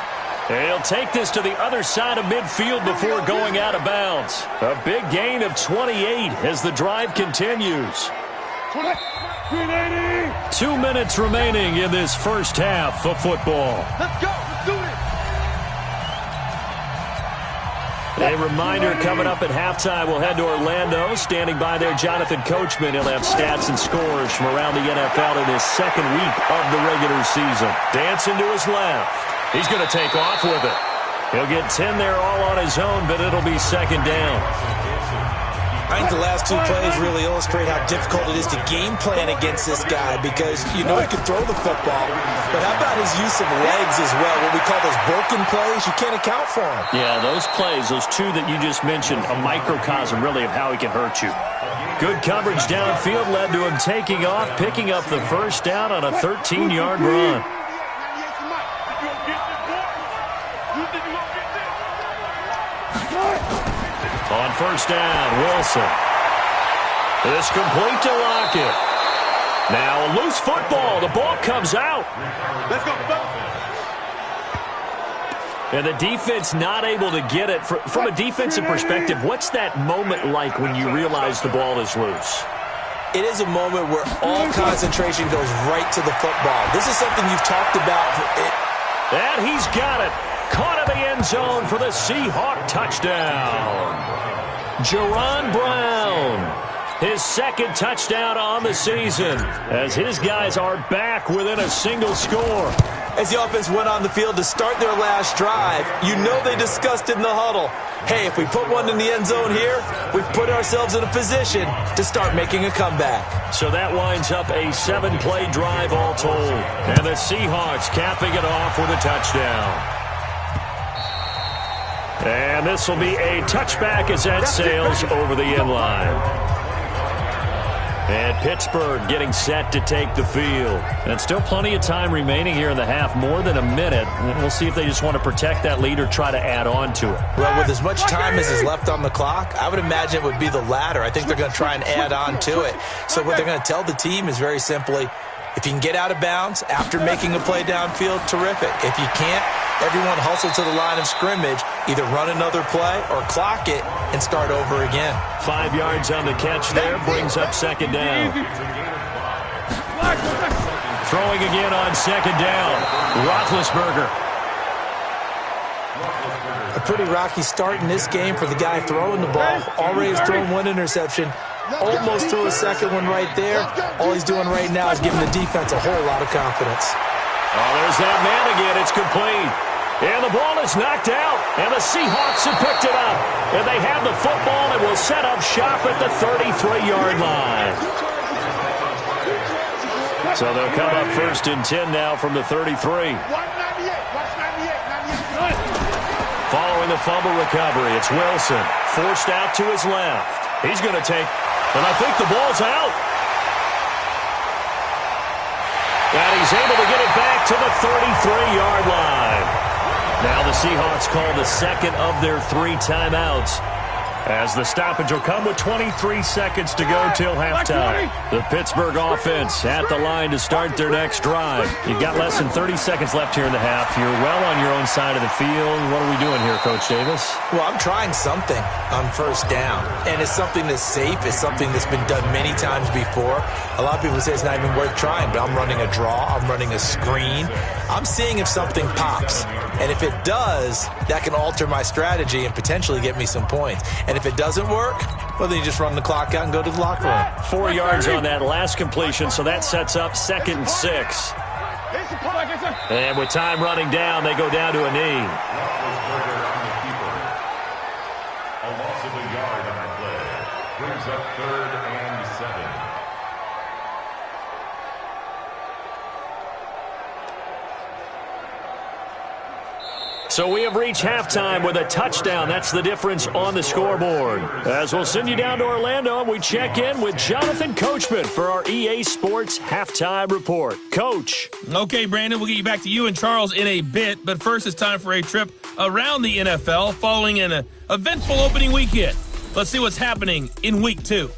And he'll take this to the other side of midfield before going out of bounds. A big gain of 28 as the drive continues. 2 minutes remaining in this first half of football. Let's go. Let's do it. A reminder coming up at halftime, we'll head to Orlando. Standing by there, Jonathan Coachman. He'll have stats and scores from around the NFL in his 2nd week of the regular season. Dancing to his left. He's going to take off with it. He'll get 10 there all on his own, but it'll be 2nd down. I think the last 2 plays really illustrate how difficult it is to game plan against this guy because you know he can throw the football, but how about his use of legs as well? What we call those broken plays, you can't account for them. Yeah, those plays, those 2 that you just mentioned, a microcosm really of how he can hurt you. Good coverage downfield led to him taking off, picking up the 1st down on a 13-yard run. On first down, Wilson. This complete to Lockett. Now a loose football. The ball comes out. Let's go. And the defense not able to get it. From a defensive perspective, what's that moment like when you realize the ball is loose? It is a moment where all concentration goes right to the football. This is something you've talked about. And he's got it. Caught in the end zone for the Seahawk touchdown. Jaron Brown. His second touchdown on the season as his guys are back within a single score. As the offense went on the field to start their last drive, you know they discussed in the huddle, hey, if we put one in the end zone here, we've put ourselves in a position to start making a comeback. So that winds up a 7-play drive all told. And the Seahawks capping it off with a touchdown. And this will be a touchback as that sails over the end line. And Pittsburgh getting set to take the field. And still plenty of time remaining here in the half, more than a minute. And we'll see if they just want to protect that lead or try to add on to it. Well, with as much time as is left on the clock, I would imagine it would be the latter. I think they're going to try and add on to it. So what they're going to tell the team is very simply, if you can get out of bounds after making a play downfield, terrific. If you can't, everyone hustle to the line of scrimmage, either run another play or clock it and start over again. 5 yards on the catch there, brings up second down. Throwing again on second down, Roethlisberger. A pretty rocky start in this game for the guy throwing the ball. Already has thrown one interception. Almost threw a second one right there. All he's doing right now is giving the defense a whole lot of confidence. Oh, there's that man again. It's complete. And the ball is knocked out. And the Seahawks have picked it up. And they have the football and will set up shop at the 33-yard line. So they'll come up first and 10 now from the 33. Following the fumble recovery, it's Wilson. Forced out to his left. He's going to take, and I think the ball's out. And he's able to get it back to the 33-yard line. Now the Seahawks call the second of their 3 timeouts, as the stoppage will come with 23 seconds to go till halftime. The Pittsburgh offense at the line to start their next drive. You've got less than 30 seconds left here in the half. You're well on your own side of the field. What are we doing here, Coach Davis? Well, I'm trying something on first down, and it's something that's safe. It's something that's been done many times before. A lot of people say it's not even worth trying, but I'm running a draw. I'm running a screen. I'm seeing if something pops. And if it does, that can alter my strategy and potentially get me some points. And if it doesn't work, well, then you just run the clock out and go to the locker room. 4 yards on that last completion, so that sets up 2nd and 6. And with time running down, they go down to a knee. A loss of a yard on that play. Brings up 3rd and 7. So we have reached halftime with a touchdown. That's the difference on the scoreboard. As we'll send you down to Orlando, and we check in with Jonathan Coachman for our EA Sports Halftime Report. Coach. Okay, Brandon, we'll get you back to you and Charles in a bit. But first, it's time for a trip around the NFL following an eventful opening weekend. Let's see what's happening in Week 2.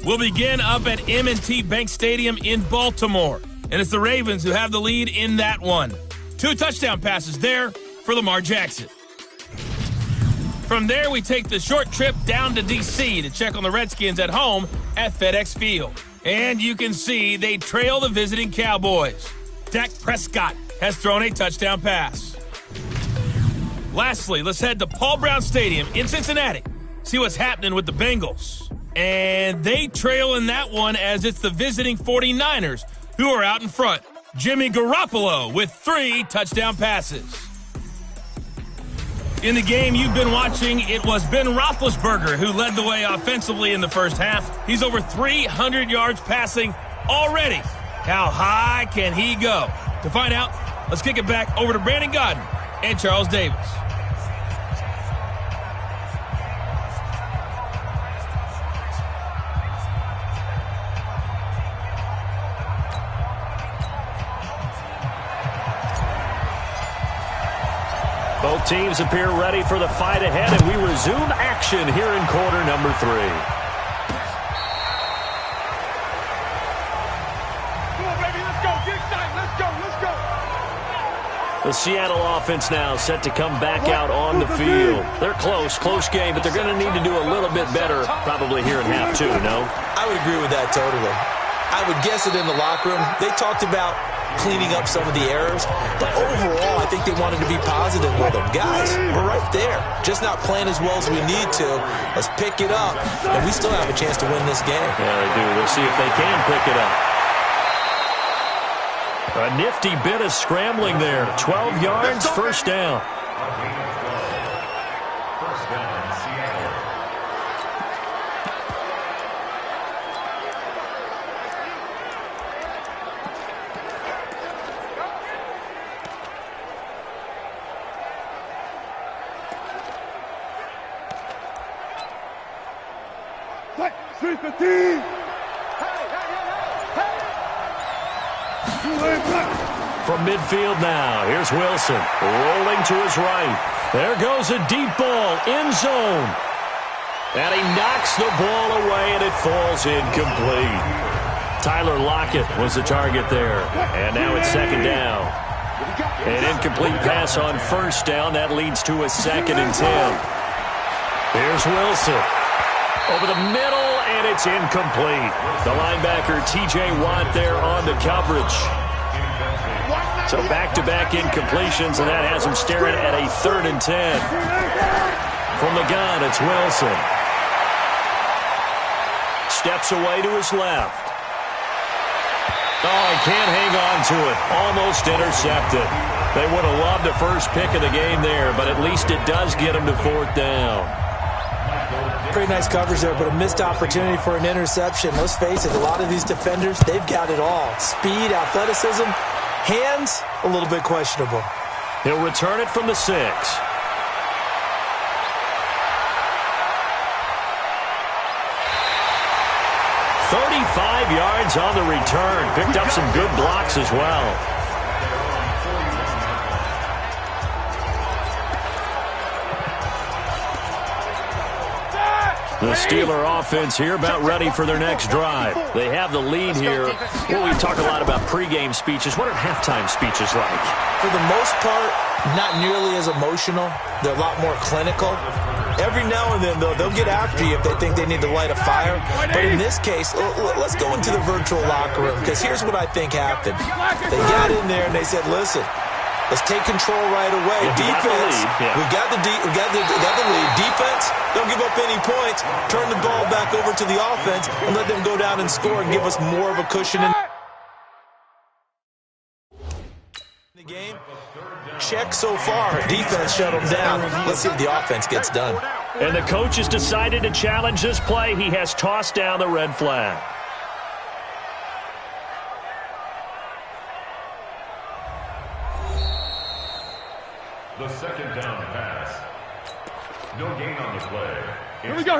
We'll begin up at M&T Bank Stadium in Baltimore. And it's the Ravens who have the lead in that one. 2 touchdown passes there for Lamar Jackson. From there, we take the short trip down to D.C. to check on the Redskins at home at FedEx Field. And you can see they trail the visiting Cowboys. Dak Prescott has thrown a touchdown pass. Lastly, let's head to Paul Brown Stadium in Cincinnati. See what's happening with the Bengals. And they trail in that one as it's the visiting 49ers who are out in front. Jimmy Garoppolo with 3 touchdown passes. In the game you've been watching, it was Ben Roethlisberger who led the way offensively in the first half. He's over 300 yards passing already. How high can he go? To find out, let's kick it back over to Brandon Godden and Charles Davis. Both Both teams appear ready for the fight ahead, and we resume action here in quarter number 3. Come on, baby, let's go. Get excited. Let's go. Let's go. The Seattle offense now set to come back out on the field. They're close game, but they're going to need to do a little bit better probably here in half 2, no? I would agree with that totally. I would guess it in the locker room. They talked about cleaning up some of the errors, but overall, I think they wanted to be positive with them. Guys, we're right there. Just not playing as well as we need to. Let's pick it up, and we still have a chance to win this game. Yeah, they do. We'll see if they can pick it up. A nifty bit of scrambling there. 12 yards, first down. First down, Seattle. Sweep the team. From midfield now, here's Wilson, rolling to his right. There goes a deep ball, end zone. And he knocks the ball away, and it falls incomplete. Tyler Lockett was the target there. And now it's second down. An incomplete pass on first down. That leads to a 2nd and 10. Here's Wilson. Over the middle, and it's incomplete. The linebacker, T.J. Watt, there on the coverage. So back-to-back incompletions, and that has him staring at a 3rd and 10. From the gun, it's Wilson. Steps away to his left. Oh, he can't hang on to it. Almost intercepted. They would have loved the first pick of the game there, but at least it does get him to 4th down. Pretty nice coverage there, but a missed opportunity for an interception. Let's face it, a lot of these defenders, they've got it all. Speed, athleticism, hands, a little bit questionable. He'll return it from the 6. Yards on the return. Picked up some good blocks as well. The Steeler offense here about ready for their next drive. They have the lead here. Well, we talk a lot about pregame speeches. What are halftime speeches like? For the most part, not nearly as emotional. They're a lot more clinical. Every now and then, though, they'll get after you if they think they need to light a fire. But in this case, let's go into the virtual locker room, because here's what I think happened. They got in there and they said, listen, let's take control right away. Defense, we got the lead. Defense, don't give up any points. Turn the ball back over to the offense and let them go down and score and give us more of a cushion in the game. Check so far. Defense shut them down. Let's see if the offense gets done. And the coach has decided to challenge this play. He has tossed down the red flag. The second down pass. No gain on the play. Here we go.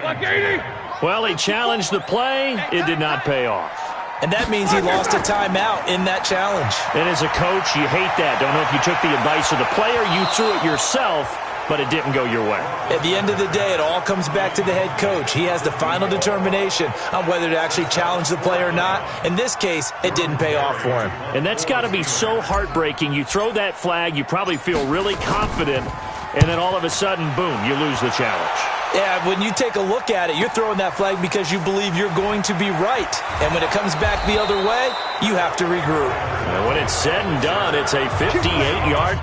Like 80. Well, he challenged the play. It did not pay off. And that means he lost a timeout in that challenge. And as a coach, you hate that. Don't know if you took the advice of the player. You threw it yourself, but it didn't go your way. At the end of the day, it all comes back to the head coach. He has the final determination on whether to actually challenge the play or not. In this case, it didn't pay off for him. And that's got to be so heartbreaking. You throw that flag, you probably feel really confident, and then all of a sudden, boom, you lose the challenge. Yeah, when you take a look at it, you're throwing that flag because you believe you're going to be right. And when it comes back the other way, you have to regroup. And when it's said and done, it's a 58-yard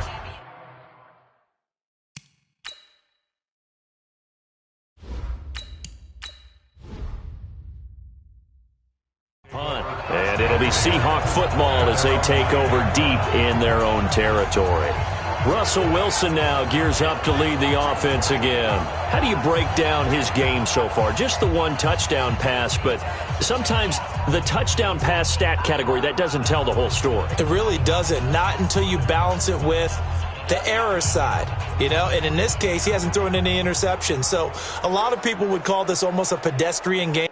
punt. And it'll be Seahawk football as they take over deep in their own territory. Russell Wilson now gears up to lead the offense again. How do you break down his game so far? Just the one touchdown pass, but sometimes the touchdown pass stat category, that doesn't tell the whole story. It really doesn't. Not until you balance it with the error side, you know, and in this case, he hasn't thrown any interceptions. So a lot of people would call this almost a pedestrian game.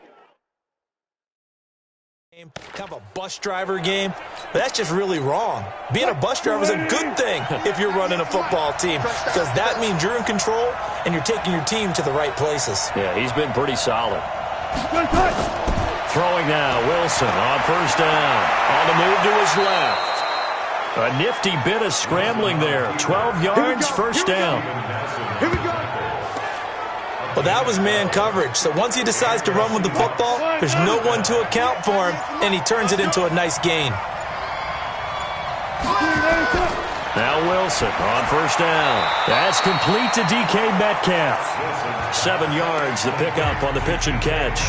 Kind of a bus driver game, but that's just really wrong. Being a bus driver is a good thing if you're running a football team, because that means you're in control and you're taking your team to the right places. Yeah, he's been pretty solid. Throwing now, Wilson on first down. On the move to his left. A nifty bit of scrambling there. 12 yards, first down. Here we go. Well, that was man coverage. So once he decides to run with the football, there's no one to account for him, and he turns it into a nice gain. Now Wilson on first down. That's complete to DK Metcalf. 7 yards, the pickup on the pitch and catch.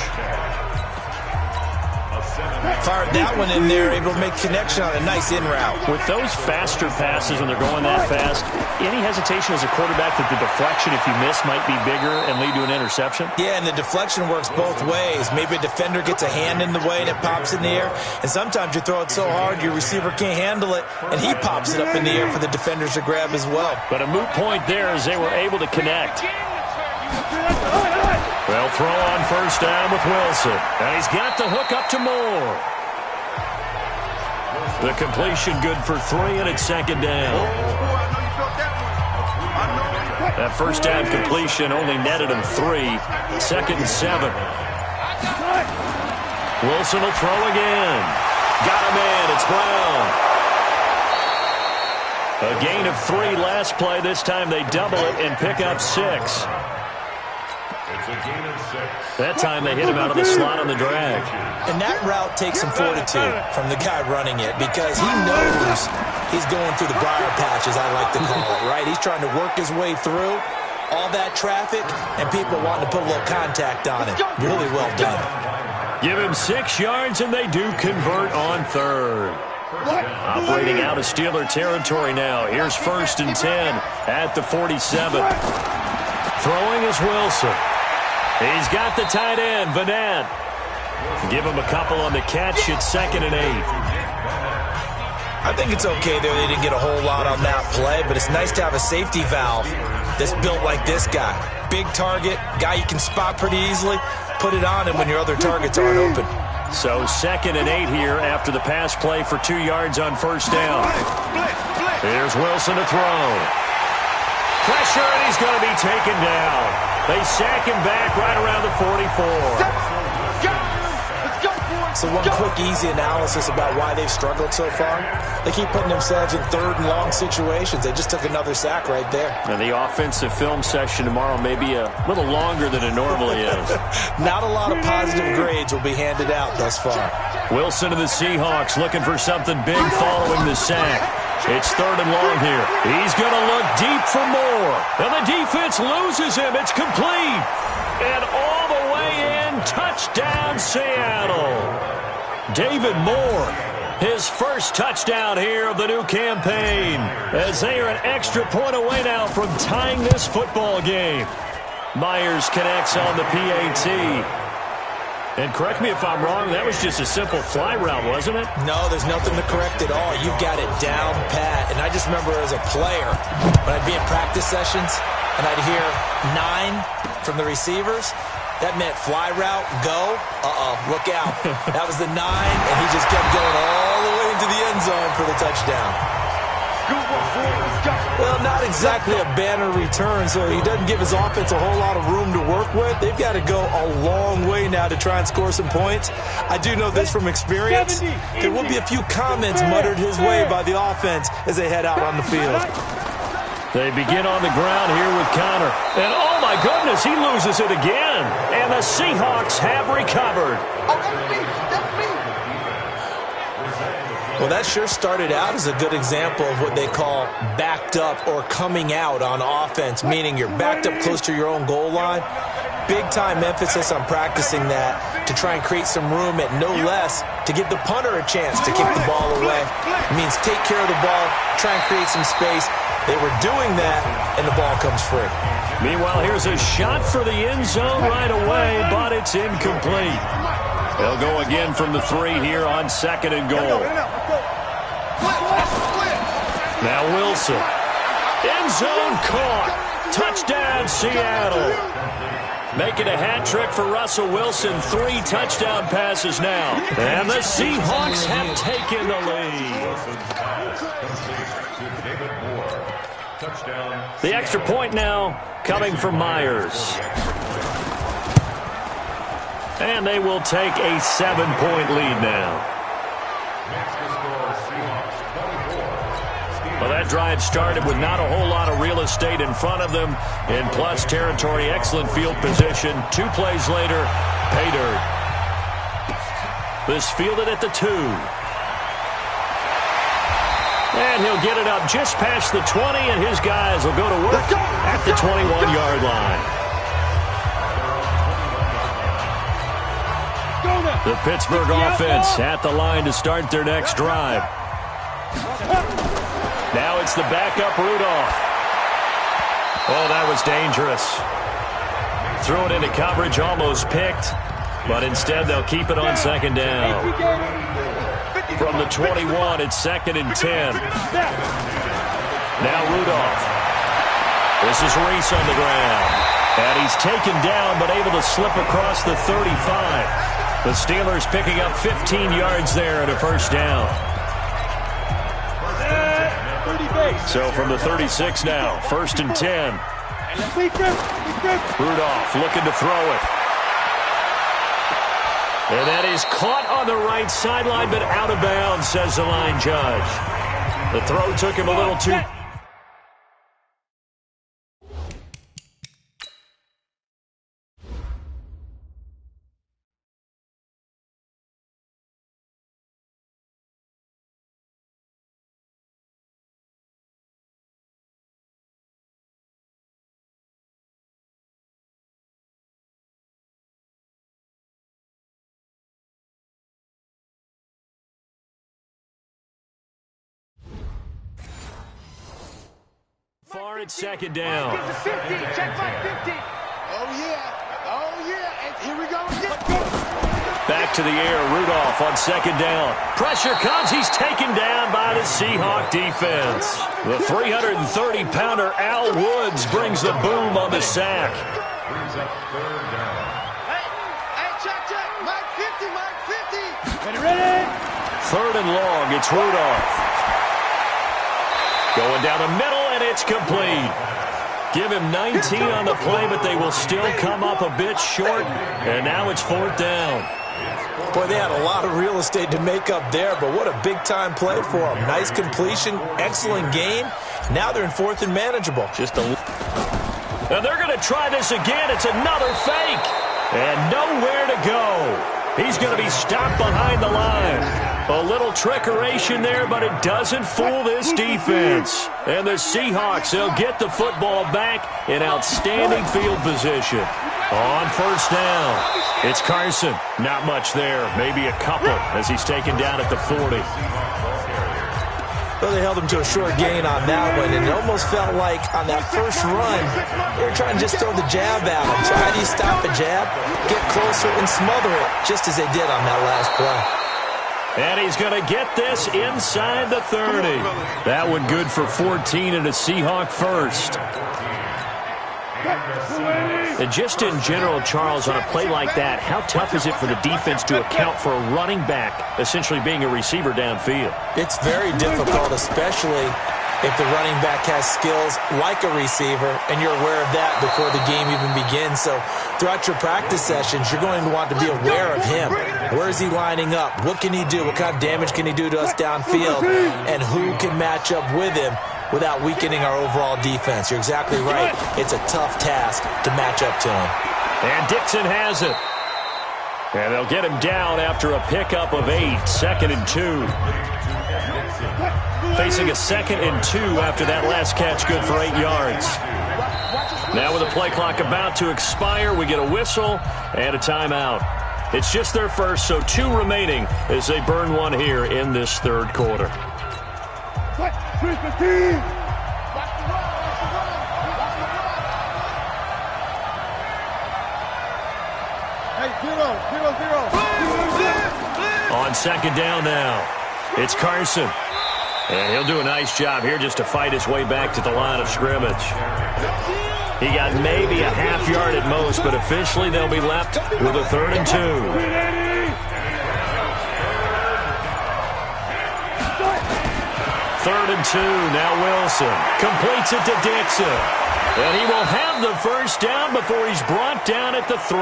Fired that one in there, able to make connection on a nice in route. With those faster passes when they're going that fast, any hesitation as a quarterback that the deflection, if you miss, might be bigger and lead to an interception? Yeah, and the deflection works both ways. Maybe a defender gets a hand in the way and it pops in the air, and sometimes you throw it so hard your receiver can't handle it, and he pops it up in the air for the defenders to grab as well. But a moot point there as they were able to connect. They'll throw on first down with Wilson. And he's got the hook up to Moore. The completion good for 3, and it's second down. That first down completion only netted him 3. Second and 7. Wilson will throw again. Got him in. It's Brown. A gain of 3 last play. This time they double it and pick up 6. That time they hit him out of the slot on the drag. And that route takes some fortitude from the guy running it, because he knows he's going through the briar patch, as I like to call it, right? He's trying to work his way through all that traffic and people wanting to put a little contact on him. Really well done. Give him 6 yards, and they do convert on third. Operating out of Steeler territory now. Here's first and 10 at the 47. Throwing is Wilson. He's got the tight end, Vanette. Give him a couple on the catch. It's second and 8. I think it's okay there. They didn't get a whole lot on that play, but it's nice to have a safety valve that's built like this guy. Big target, guy you can spot pretty easily. Put it on him when your other targets aren't open. So second and 8 here after the pass play for 2 yards on first down. Here's Wilson to throw. Pressure, and he's going to be taken down. They sack him back right around the 44. So one quick, easy analysis about why they've struggled so far. They keep putting themselves in third and long situations. They just took another sack right there. And the offensive film session tomorrow may be a little longer than it normally is. Not a lot of positive grades will be handed out thus far. Wilson and the Seahawks looking for something big following the sack. It's third and long here. He's going to look deep for more. And the defense loses him. It's complete. And all the way in, touchdown Seattle. David Moore, his first touchdown here of the new campaign, as they are an extra point away now from tying this football game. Myers connects on the PAT. And correct me if I'm wrong, that was just a simple fly route, wasn't it? No, there's nothing to correct at all. You've got it down pat. And I just remember as a player, when I'd be in practice sessions and I'd hear 9 from the receivers, that meant fly route, go, look out. That was the 9, and he just kept going all the way into the end zone for the touchdown. Well, not exactly a banner return, so he doesn't give his offense a whole lot of room to work with. They've got to go a long way now to try and score some points. I do know this from experience. There will be a few comments muttered his way by the offense as they head out on the field. They begin on the ground here with Connor. And oh my goodness, he loses it again. And the Seahawks have recovered. Well, that sure started out as a good example of what they call backed up or coming out on offense, meaning you're backed up close to your own goal line. Big-time emphasis on practicing that to try and create some room at no less to give the punter a chance to kick the ball away. It means take care of the ball, try and create some space. They were doing that, and the ball comes free. Meanwhile, here's a shot for the end zone right away, but it's incomplete. They'll go again from the 3 here on second and goal. Now Wilson. End zone caught. Touchdown, Seattle. Making a hat trick for Russell Wilson. 3 touchdown passes now. And the Seahawks have taken the lead. The extra point now coming from Myers. And they will take a 7-point lead now. Well, that drive started with not a whole lot of real estate in front of them. In plus territory, excellent field position. 2 plays later, pay dirt. This fielded at the 2. And he'll get it up just past the 20, and his guys will go to work at the 21-yard line. The Pittsburgh offense at the line to start their next drive. Now it's the backup Rudolph. Oh, that was dangerous. Threw it into coverage, almost picked. But instead, they'll keep it on second down. From the 21, it's 2nd and 10. Now Rudolph. This is Reese on the ground. And he's taken down, but able to slip across the 35. The Steelers picking up 15 yards there and a first down. So from the 36 now, 1st and 10. Rudolph looking to throw it. And that is caught on the right sideline, but out of bounds, says the line judge. The throw took him a little too... Far at second down. Get to 50. Check my 50. Oh, yeah. Oh, yeah. And here we go. Back to the air. Rudolph on second down. Pressure comes. He's taken down by the Seahawk defense. The 330-pounder Al Woods brings the boom on the sack. Hey, check. Mike 50. Ready? 3rd and long. It's Rudolph. Going down the middle, and it's complete. Give him 19 on the play, but they will still come up a bit short. And now it's 4th down. Boy, they had a lot of real estate to make up there, but what a big-time play for them. Nice completion, excellent game. Now they're in 4th and manageable. And they're going to try this again. It's another fake. And nowhere to go. He's going to be stopped behind the line. A little trickeration there, but it doesn't fool this defense. And the Seahawks, they'll get the football back in outstanding field position. On 1st down, it's Carson. Not much there, maybe a couple as he's taken down at the 40. Well, they held him to a short gain on that one, and it almost felt like on that first run, they were trying to just throw the jab at him. So how do you stop a jab? Get closer and smother it, just as they did on that last play. And he's going to get this inside the 30. That one good for 14 and a Seahawk first. And just in general, Charles, on a play like that, how tough is it for the defense to account for a running back essentially being a receiver downfield? It's very difficult, especially if the running back has skills like a receiver, and you're aware of that before the game even begins. So throughout your practice sessions, you're going to want to be aware of him. Where is he lining up? What can he do? What kind of damage can he do to us downfield? And who can match up with him without weakening our overall defense? You're exactly right. It's a tough task to match up to him. And Dixon has it. And they'll get him down after a pickup of 8. 2nd and 2. Facing a 2nd and 2 after that last catch, good for 8 yards. Now with the play clock about to expire, we get a whistle and a timeout. It's just their first, so 2 remaining as they burn one here in this 3rd quarter. On 2nd down now, it's Carson. And he'll do a nice job here just to fight his way back to the line of scrimmage. He got maybe a half yard at most, but officially they'll be left with a 3rd and 2. 3rd and 2. Now Wilson completes it to Dixon. And he will have the first down before he's brought down at the 3.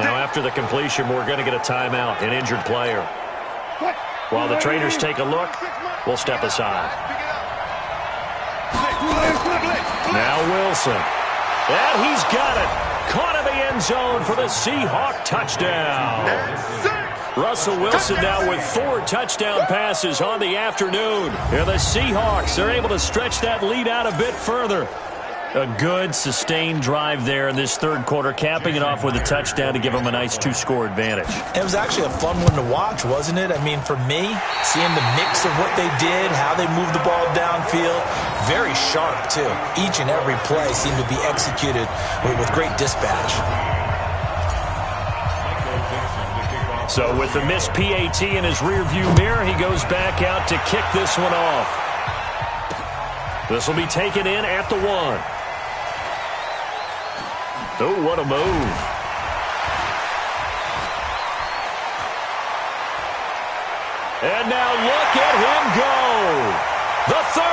Now after the completion, we're going to get a timeout, an injured player. While the trainers take a look, we'll step aside. Now Wilson. And he's got it. Caught in the end zone for the Seahawk touchdown. Russell Wilson now with 4 touchdown passes on the afternoon. And the Seahawks are able to stretch that lead out a bit further. A good, sustained drive there in this 3rd quarter, capping it off with a touchdown to give them a nice 2-score advantage. It was actually a fun one to watch, wasn't it? I mean, for me, seeing the mix of what they did, how they moved the ball downfield, very sharp, too. Each and every play seemed to be executed with great dispatch. So with the missed PAT in his rearview mirror, he goes back out to kick this one off. This will be taken in at the 1. Oh, what a move. And now look at him go. The 30.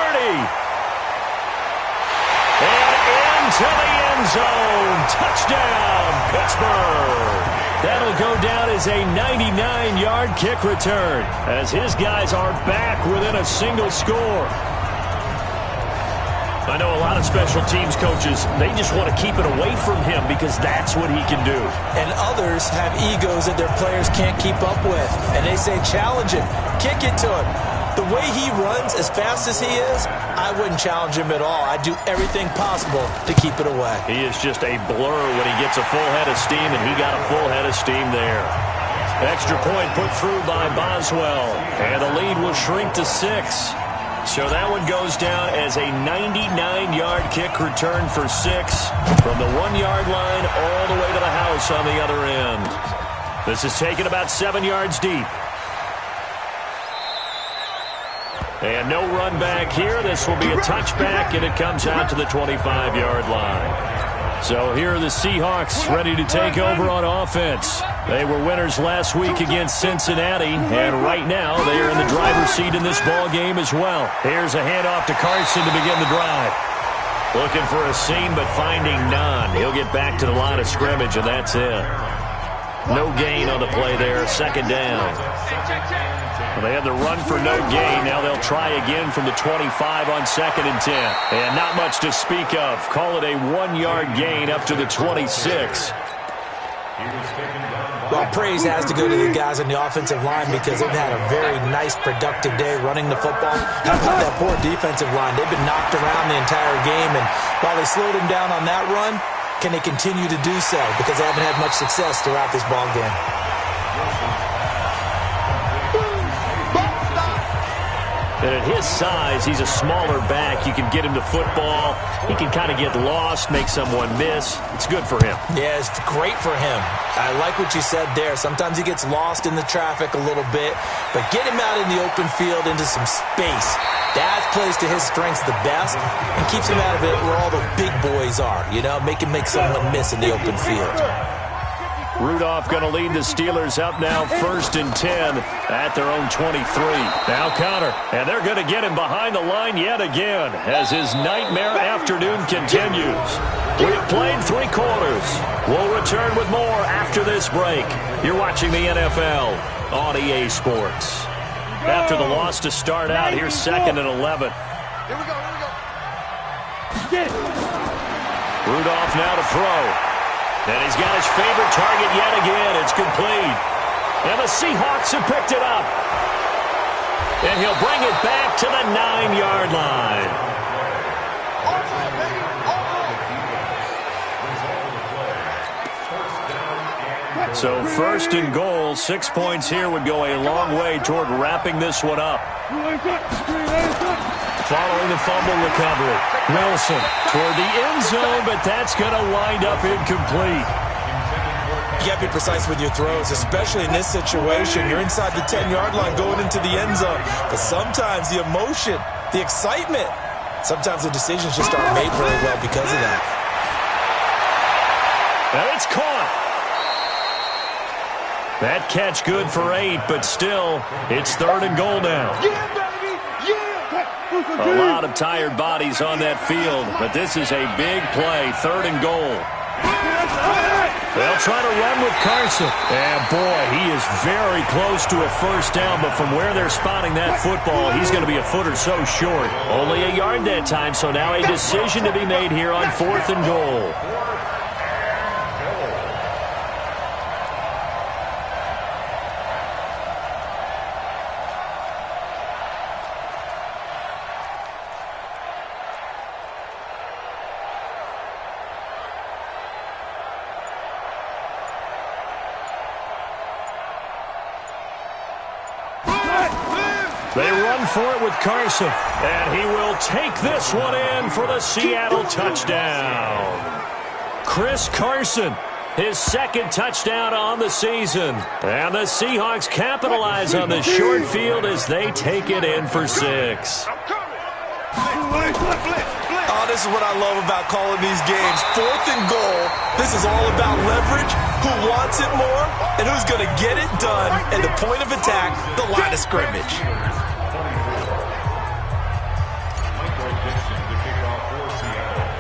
And into the end zone. Touchdown, Pittsburgh. That'll go down as a 99-yard kick return as his guys are back within a single score. I know a lot of special teams coaches, they just want to keep it away from him because that's what he can do. And others have egos that their players can't keep up with. And they say, challenge him, kick it to him. The way he runs, as fast as he is, I wouldn't challenge him at all. I'd do everything possible to keep it away. He is just a blur when he gets a full head of steam, and he got a full head of steam there. Extra point put through by Boswell, and the lead will shrink to 6. So that one goes down as a 99-yard kick return for 6 from the 1-yard line all the way to the house on the other end. This is taken about 7 yards deep. And no run back here. This will be a touchback, and it comes out to the 25-yard line. So here are the Seahawks ready to take over on offense. They were winners last week against Cincinnati, and right now they are in the driver's seat in this ball game as well. Here's a handoff to Carson to begin the drive. Looking for a seam, but finding none. He'll get back to the line of scrimmage, and that's it. No gain on the play there, 2nd down. Well, they had the run for no gain. Now they'll try again from the 25 on 2nd and 10. And not much to speak of. Call it a 1-yard gain up to the 26. Well, praise has to go to the guys on the offensive line because they've had a very nice, productive day running the football. How about that poor defensive line? They've been knocked around the entire game, and while they slowed them down on that run, can they continue to do so? Because they haven't had much success throughout this ball game. And at his size, he's a smaller back. You can get him to football. He can kind of get lost, make someone miss. It's good for him. Yeah, it's great for him. I like what you said there. Sometimes he gets lost in the traffic a little bit, but get him out in the open field into some space. That plays to his strengths the best and keeps him out of it where all the big boys are, you know, make someone miss in the open field. Rudolph going to lead the Steelers up now 1st and 10 at their own 23. Now Connor, and they're going to get him behind the line yet again as his nightmare afternoon continues. We've played 3 quarters. We'll return with more after this break. You're watching the NFL on EA Sports. After the loss to start out, here's 2nd and 11. Here we go. Rudolph now to throw. And he's got his favorite target yet again. It's complete. And the Seahawks have picked it up. And he'll bring it back to the 9-yard line. So 1st and goal, 6 points here would go a long way toward wrapping this one up. Following the fumble recovery, Wilson toward the end zone, but that's going to wind up incomplete. You got to be precise with your throws, especially in this situation. You're inside the 10-yard line going into the end zone. But sometimes the emotion, the excitement, sometimes the decisions just aren't made very well because of that. And it's caught. That catch good for 8, but still, it's 3rd and goal now. A lot of tired bodies on that field, but this is a big play, 3rd and goal. They'll try to run with Carson. And, boy, he is very close to a first down, but from where they're spotting that football, he's going to be a foot or so short. Only a yard that time, so now a decision to be made here on 4th and goal. They run for it with Carson, and he will take this one in for the Seattle touchdown. Chris Carson, his 2nd touchdown on the season. And the Seahawks capitalize on the short field as they take it in for 6. Oh, this is what I love about calling these games. 4th and goal. This is all about leverage, who wants it more, and who's going to get it done at the point of attack, the line of scrimmage.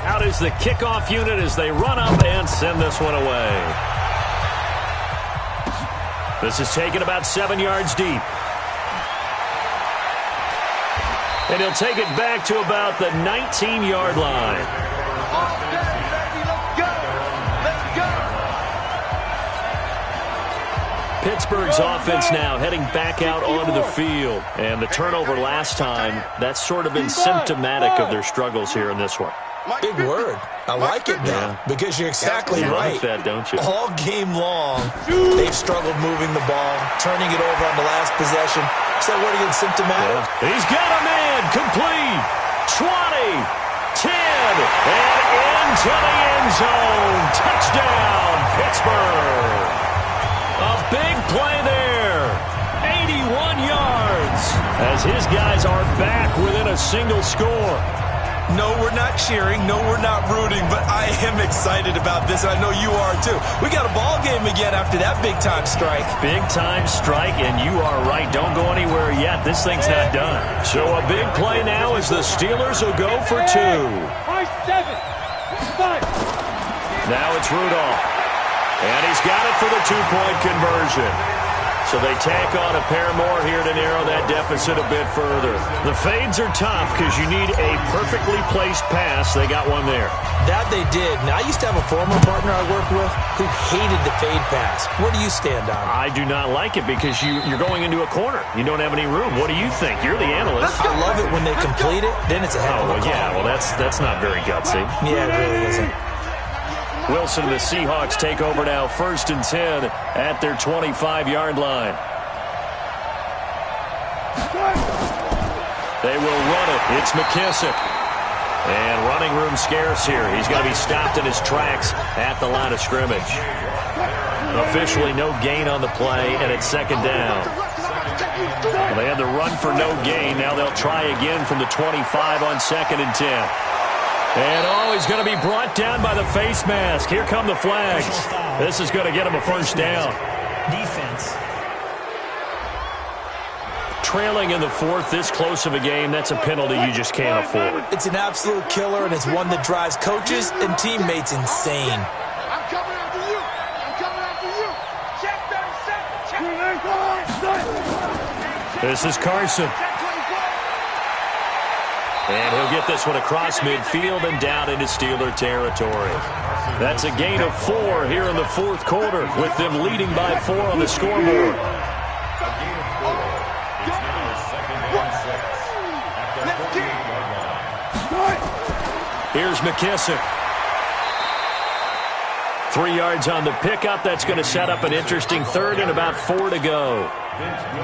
Out is the kickoff unit as they run up and send this one away. This is taken about 7 yards deep. And he'll take it back to about the 19-yard line. Pittsburgh's offense now heading back out onto the field. And the turnover last time, that's sort of been symptomatic of their struggles here in this one. Big word. I like it now because you're exactly right. You like that, don't you? All game long, they've struggled moving the ball, turning it over on the last possession. So what again, symptomatic? Yeah. He's got a man, complete, 20, 10, and into the end zone. Touchdown, Pittsburgh. A big play there, 81 yards, as his guys are back within a single score. No, we're not cheering. No, we're not rooting. But I am excited about this, and I know you are too. We got a ball game again after that big-time strike. Big-time strike, and you are right. Don't go anywhere yet. This thing's not done. So a big play now as the Steelers will go for 2. Now it's Rudolph. And he's got it for the 2-point conversion. So they tack on a pair more here to narrow that deficit a bit further. The fades are tough because you need a perfectly placed pass. They got one there. That they did. Now, I used to have a former partner I worked with who hated the fade pass. Where do you stand on it? I do not like it because you're going into a corner. You don't have any room. What do you think? You're the analyst. I love it when they complete it. Then it's a heck of a call. Yeah, well, that's not very gutsy. Yeah, it really isn't. Wilson and the Seahawks take over now, 1st and 10 at their 25-yard line. They will run it. It's McKissick. And running room scarce here. He's going to be stopped in his tracks at the line of scrimmage. Officially no gain on the play, and it's 2nd down. Well, they had the run for no gain. Now they'll try again from the 25 on 2nd and 10. And, he's going to be brought down by the face mask. Here come the flags. This is going to get him a first down. Defense. Trailing in the 4th, this close of a game, that's a penalty you just can't afford. It's an absolute killer, and it's one that drives coaches and teammates insane. I'm coming after you. I'm coming after you. Check 37. Check. This is Carson. And he'll get this one across midfield and down into Steeler territory. That's a gain of 4 here in the 4th quarter, with them leading by 4 on the scoreboard. Here's McKissick. 3 yards on the pickup. That's going to set up an interesting 3rd and about 4 to go.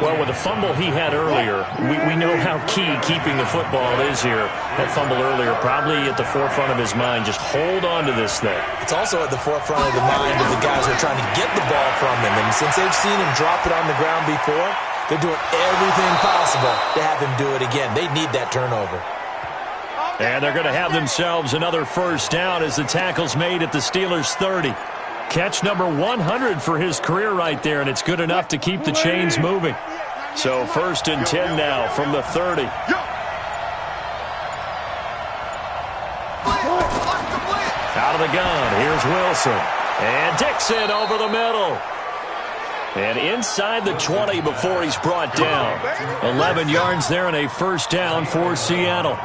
Well, with the fumble he had earlier, we know how key keeping the football is here. That fumble earlier probably at the forefront of his mind. Just hold on to this thing. It's also at the forefront of the mind of the guys who are trying to get the ball from him. And since they've seen him drop it on the ground before, they're doing everything possible to have him do it again. They need that turnover. And they're going to have themselves another first down as the tackle's made at the Steelers' 30. Catch number 100 for his career right there, and it's good enough to keep the chains moving. So 1st and 10 now from the 30. Out of the gun, here's Wilson. And Dixon over the middle. And inside the 20 before he's brought down. 11 yards there and a 1st down for Seattle.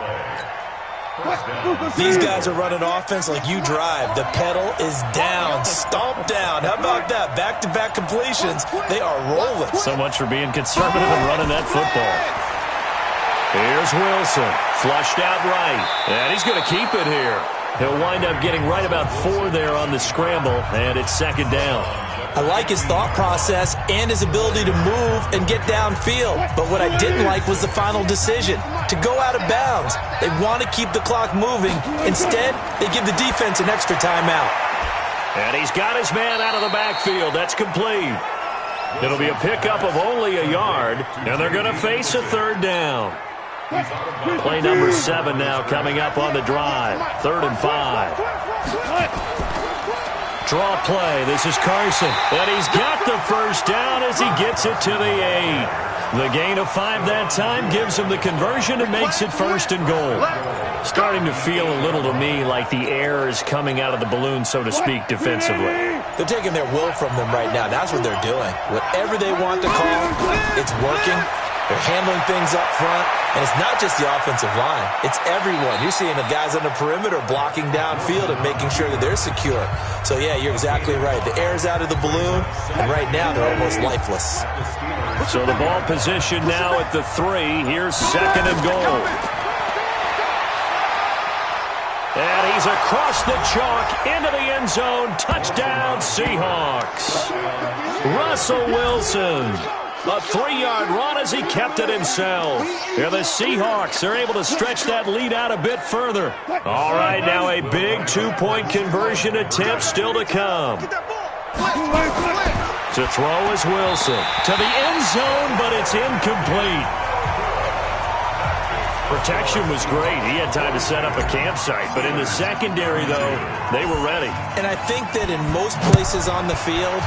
These guys are running offense like you drive. The pedal is down, stomp down. How about that? Back-to-back completions. They are rolling. So much for being conservative and running that football. Here's Wilson, flushed out right, and he's going to keep it here. He'll wind up getting right about 4 there on the scramble, and it's 2nd down. I like his thought process and his ability to move and get downfield. But what I didn't like was the final decision, to go out of bounds. They want to keep the clock moving. Instead, they give the defense an extra timeout. And he's got his man out of the backfield. That's complete. It'll be a pickup of only a yard, and they're going to face a 3rd down. Play number 7 now coming up on the drive. 3rd and 5. Draw play. This is Carson. And he's got the 1st down as he gets it to the 8. The gain of 5 that time gives him the conversion and makes it 1st and goal. Starting to feel a little to me like the air is coming out of the balloon, so to speak, defensively. They're taking their will from them right now. That's what they're doing. Whatever they want to call, it's working. They're handling things up front, and it's not just the offensive line. It's everyone. You're seeing the guys on the perimeter blocking downfield and making sure that they're secure. So, yeah, you're exactly right. The air's out of the balloon, and right now they're almost lifeless. So the ball position now at the 3. Here's 2nd and goal. And he's across the chalk into the end zone. Touchdown, Seahawks. Russell Wilson. A 3-yard run as he kept it himself. And the Seahawks are able to stretch that lead out a bit further. All right, now a big 2-point conversion attempt still to come. To throw is Wilson. To the end zone, but it's incomplete. Protection was great. He had time to set up a campsite. But in the secondary, though, they were ready. And I think that in most places on the field,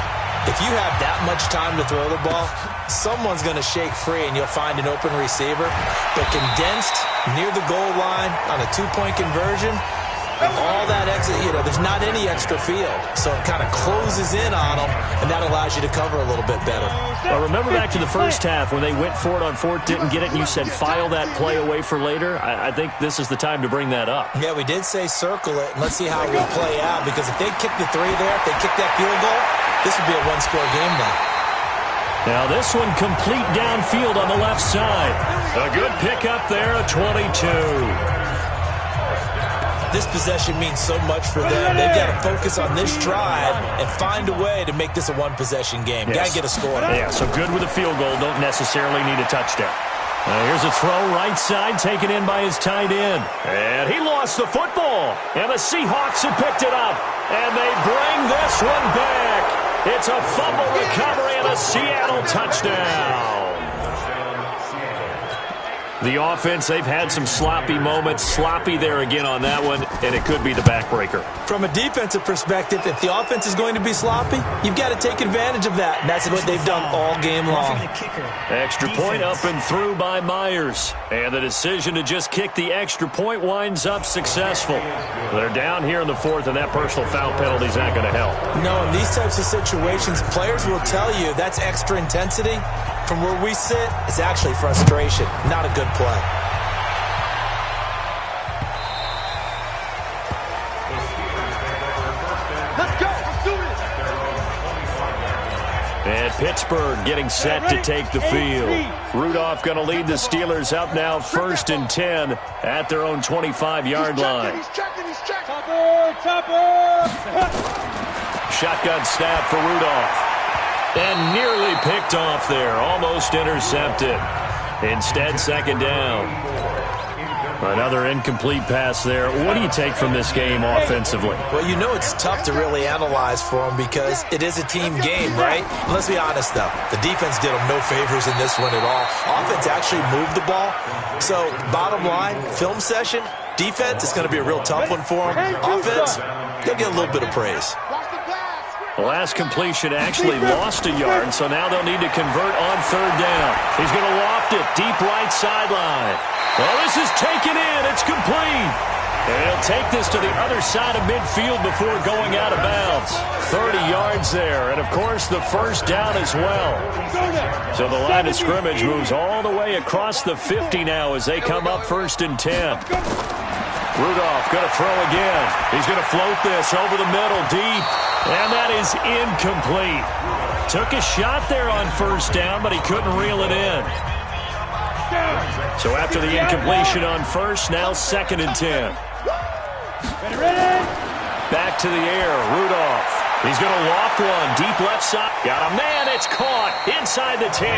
if you have that much time to throw the ball, someone's going to shake free and you'll find an open receiver. But condensed near the goal line on a 2-point conversion, all that exit, there's not any extra field. So it kind of closes in on them, and that allows you to cover a little bit better. Well, remember back to the first half when they went for it on 4th, didn't get it, and you said file that play away for later? I think this is the time to bring that up. Yeah, we did say circle it, and let's see how it will play out. Because if they kick the 3 there, if they kick that field goal, this would be a 1-score game now. Now this one complete downfield on the left side. A good pickup there, a 22. This possession means so much for them. They've got to focus on this drive and find a way to make this a 1-possession game. Yes. Got to get a score. Yeah, so good with a field goal. Don't necessarily need a touchdown. Here's a throw right side taken in by his tight end. And he lost the football. And the Seahawks have picked it up. And they bring this one back. It's a fumble recovery and a Seattle touchdown. The offense, they've had some sloppy moments. Sloppy there again on that one, and it could be the backbreaker. From a defensive perspective, if the offense is going to be sloppy, you've got to take advantage of that. And that's what they've done all game long. Extra point up and through by Myers. And the decision to just kick the extra point winds up successful. They're down here in the 4th, and that personal foul penalty is not going to help. No, in these types of situations, players will tell you that's extra intensity. From where we sit, it's actually frustration, not a good play. Let's go. Let's do this. And Pittsburgh getting set to take the field. Rudolph going to lead the Steelers up now 1st and 10 at their own 25-yard line. He's checking. Topper. Shotgun snap for Rudolph. And nearly picked off there. Almost intercepted. Instead, 2nd down. Another incomplete pass there. What do you take from this game offensively? Well, it's tough to really analyze for them because it is a team game, right? And let's be honest, though. The defense did them no favors in this one at all. Offense actually moved the ball. So, bottom line, film session, defense is going to be a real tough one for them. Offense, they'll get a little bit of praise. The last completion actually lost a yard, so now they'll need to convert on third down. He's going to loft it deep right sideline. Well, this is taken in. It's complete. And he'll take this to the other side of midfield before going out of bounds. 30 yards there, and of course the first down as well. So the line of scrimmage moves all the way across the 50 now as they come up 1st and 10. Rudolph going to throw again. He's going to float this over the middle deep, and that is incomplete. Took a shot there on 1st down, but he couldn't reel it in. So after the incompletion on 1st, now 2nd and 10. Back to the air, Rudolph. He's going to loft one, deep left side. Got a man, it's caught inside the 10.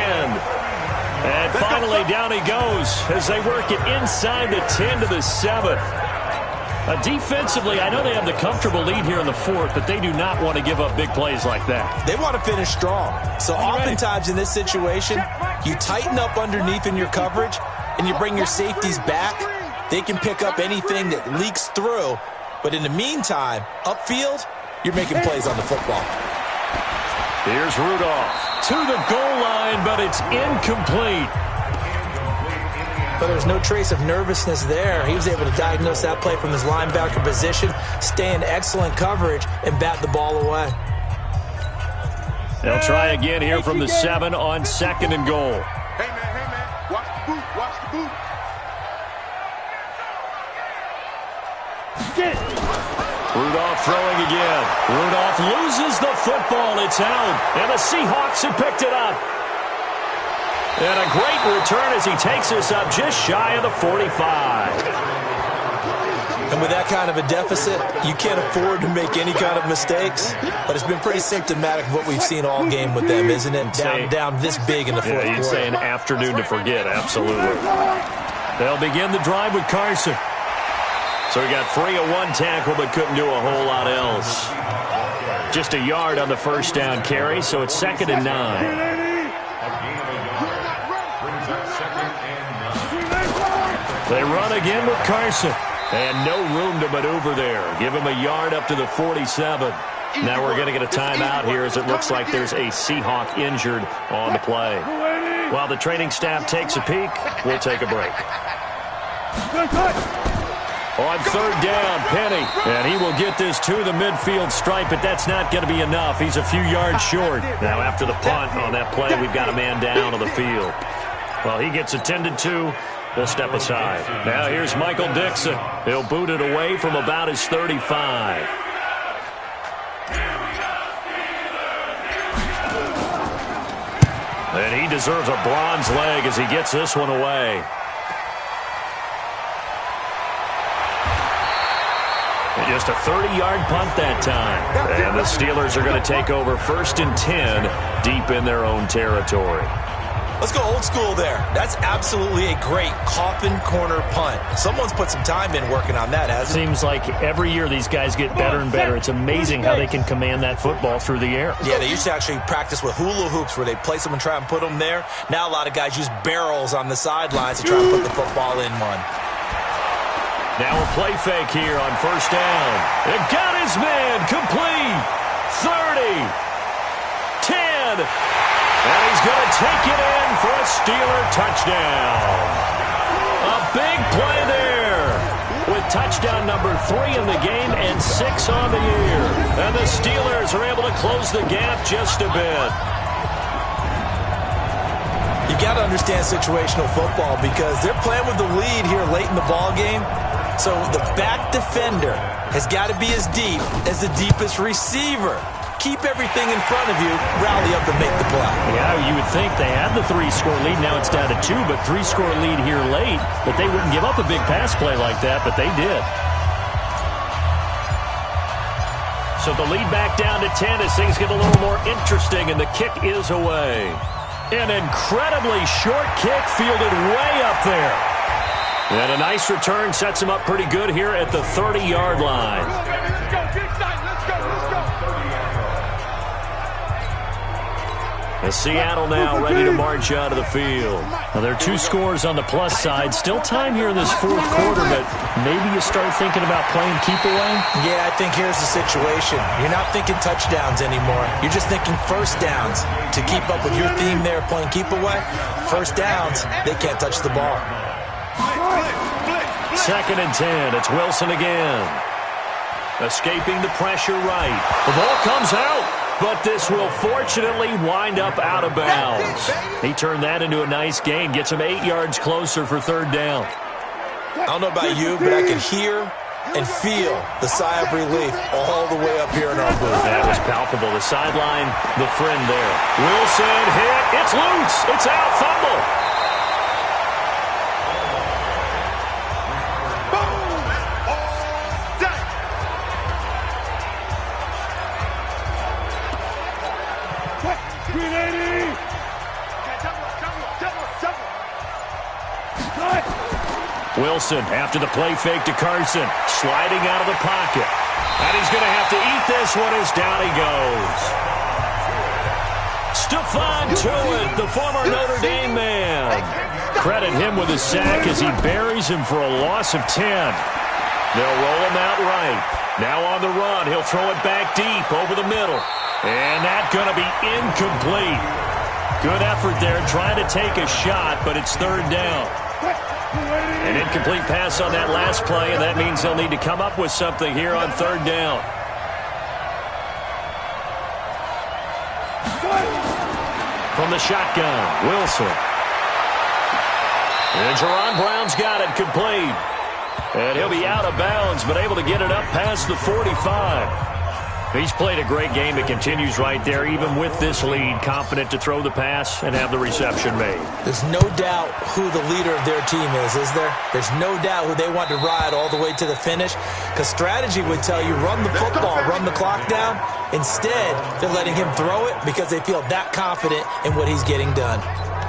And finally down he goes as they work it inside the 10 to the 7. Defensively, I know they have the comfortable lead here in the 4th, but they do not want to give up big plays like that. They want to finish strong. So oftentimes in this situation, you tighten up underneath in your coverage, and you bring your safeties back. They can pick up anything that leaks through. But in the meantime, upfield, you're making plays on the football. Here's Rudolph to the goal line, but it's incomplete. But there's no trace of nervousness there. He was able to diagnose that play from his linebacker position, stay in excellent coverage, and bat the ball away. They'll try again here from the 7 on 2nd and goal. Hey, man, watch the boot, watch the boot. Rudolph throwing again. Rudolph loses the football. It's out. And the Seahawks have picked it up. And a great return as he takes us up just shy of the 45. And with that kind of a deficit, you can't afford to make any kind of mistakes. But it's been pretty symptomatic of what we've seen all game with them, isn't it? Down this big in the 4th quarter. You'd say an afternoon to forget, absolutely. They'll begin the drive with Carson. So he got free of one tackle but couldn't do a whole lot else. Just a yard on the 1st down carry, so it's 2nd and 9. They run again with Carson. And no room to maneuver there. Give him a yard up to the 47. Now we're going to get a timeout here as it looks like there's a Seahawk injured on the play. While the training staff takes a peek, we'll take a break. On 3rd down, Penny. And he will get this to the midfield stripe, but that's not going to be enough. He's a few yards short. Now after the punt on that play, we've got a man down on the field. Well, he gets attended to. We'll step aside. Now here's Michael Dixon. He'll boot it away from about his 35. And he deserves a bronze leg as he gets this one away. And just a 30-yard punt that time. And the Steelers are going to take over 1st and 10 deep in their own territory. Let's go old school there. That's absolutely a great coffin corner punt. Someone's put some time in working on that, hasn't it? Seems like every year these guys get better and better. It's amazing how they can command that football through the air. Yeah, they used to actually practice with hula hoops where they place them and try and put them there. Now a lot of guys use barrels on the sidelines to try and put the football in one. Now a play fake here on 1st down. It got his man complete. 30. 10. And he's going to take it in for a Steeler touchdown. A big play there with touchdown number 3 in the game and 6 on the year. And the Steelers are able to close the gap just a bit. You got to understand situational football because they're playing with the lead here late in the ball game. So the back defender has got to be as deep as the deepest receiver. Keep everything in front of you, rally up and make the play. Yeah, you would think they had the 3-score lead. Now it's down to 2, but 3-score lead here late. But they wouldn't give up a big pass play like that, but they did. So the lead back down to 10 as things get a little more interesting, and the kick is away. An incredibly short kick fielded way up there. And a nice return sets him up pretty good here at the 30-yard line. Seattle now ready to march out of the field. Now, there are 2 scores on the plus side. Still time here in this fourth quarter, but maybe you start thinking about playing keep away? Yeah, I think here's the situation. You're not thinking touchdowns anymore. You're just thinking first downs. To keep up with your theme there, playing keep away, first downs, they can't touch the ball. 2nd and 10. It's Wilson again. Escaping the pressure right. The ball comes out, but this will fortunately wind up out of bounds. He turned that into a nice gain. Gets him 8 yards closer for 3rd down. I don't know about you, but I could hear and feel the sigh of relief all the way up here in our booth. That was palpable. The sideline, the friend there. Wilson hit. It's loose. It's out. Fumble. Wilson, after the play fake to Carson, sliding out of the pocket. And he's going to have to eat this one as down he goes. Stephon Tuitt, the former Notre Dame man. Credit him with a sack as he buries him for a loss of 10. They'll roll him out right. Now on the run, he'll throw it back deep over the middle. And that's going to be incomplete. Good effort there, trying to take a shot, but it's 3rd down. An incomplete pass on that last play, and that means they'll need to come up with something here on 3rd down. From the shotgun, Wilson. And Jerron Brown's got it complete. And he'll be out of bounds, but able to get it up past the 45. He's played a great game. It continues right there, even with this lead, confident to throw the pass and have the reception made. There's no doubt who the leader of their team is there? There's no doubt who they want to ride all the way to the finish, because strategy would tell you run the football, run the clock down. Instead, they're letting him throw it because they feel that confident in what he's getting done.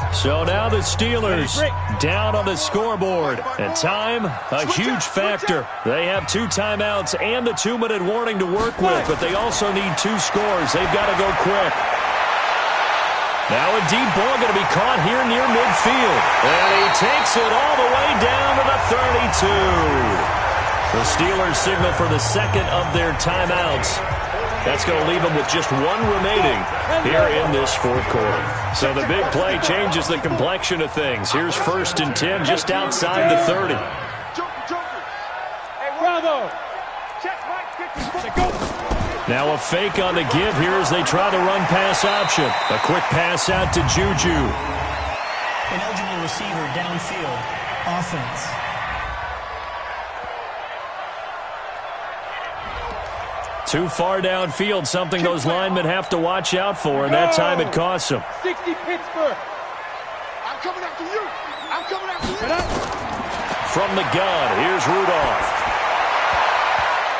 So now the Steelers down on the scoreboard. And time, a huge factor. They have 2 timeouts and a 2-minute warning to work with, but they also need 2 scores. They've got to go quick. Now a deep ball going to be caught here near midfield. And he takes it all the way down to the 32. The Steelers signal for the 2nd of their timeouts. That's going to leave them with just 1 remaining here in this 4th quarter. So the big play changes the complexion of things. Here's 1st and 10 just outside the 30. Now a fake on the give here as they try the run pass option. A quick pass out to Juju. An eligible receiver downfield. Offense. Too far downfield, something those linemen have to watch out for, and that time it costs them. 60 Pittsburgh. I'm coming after you. I'm coming after you. From the gun, here's Rudolph.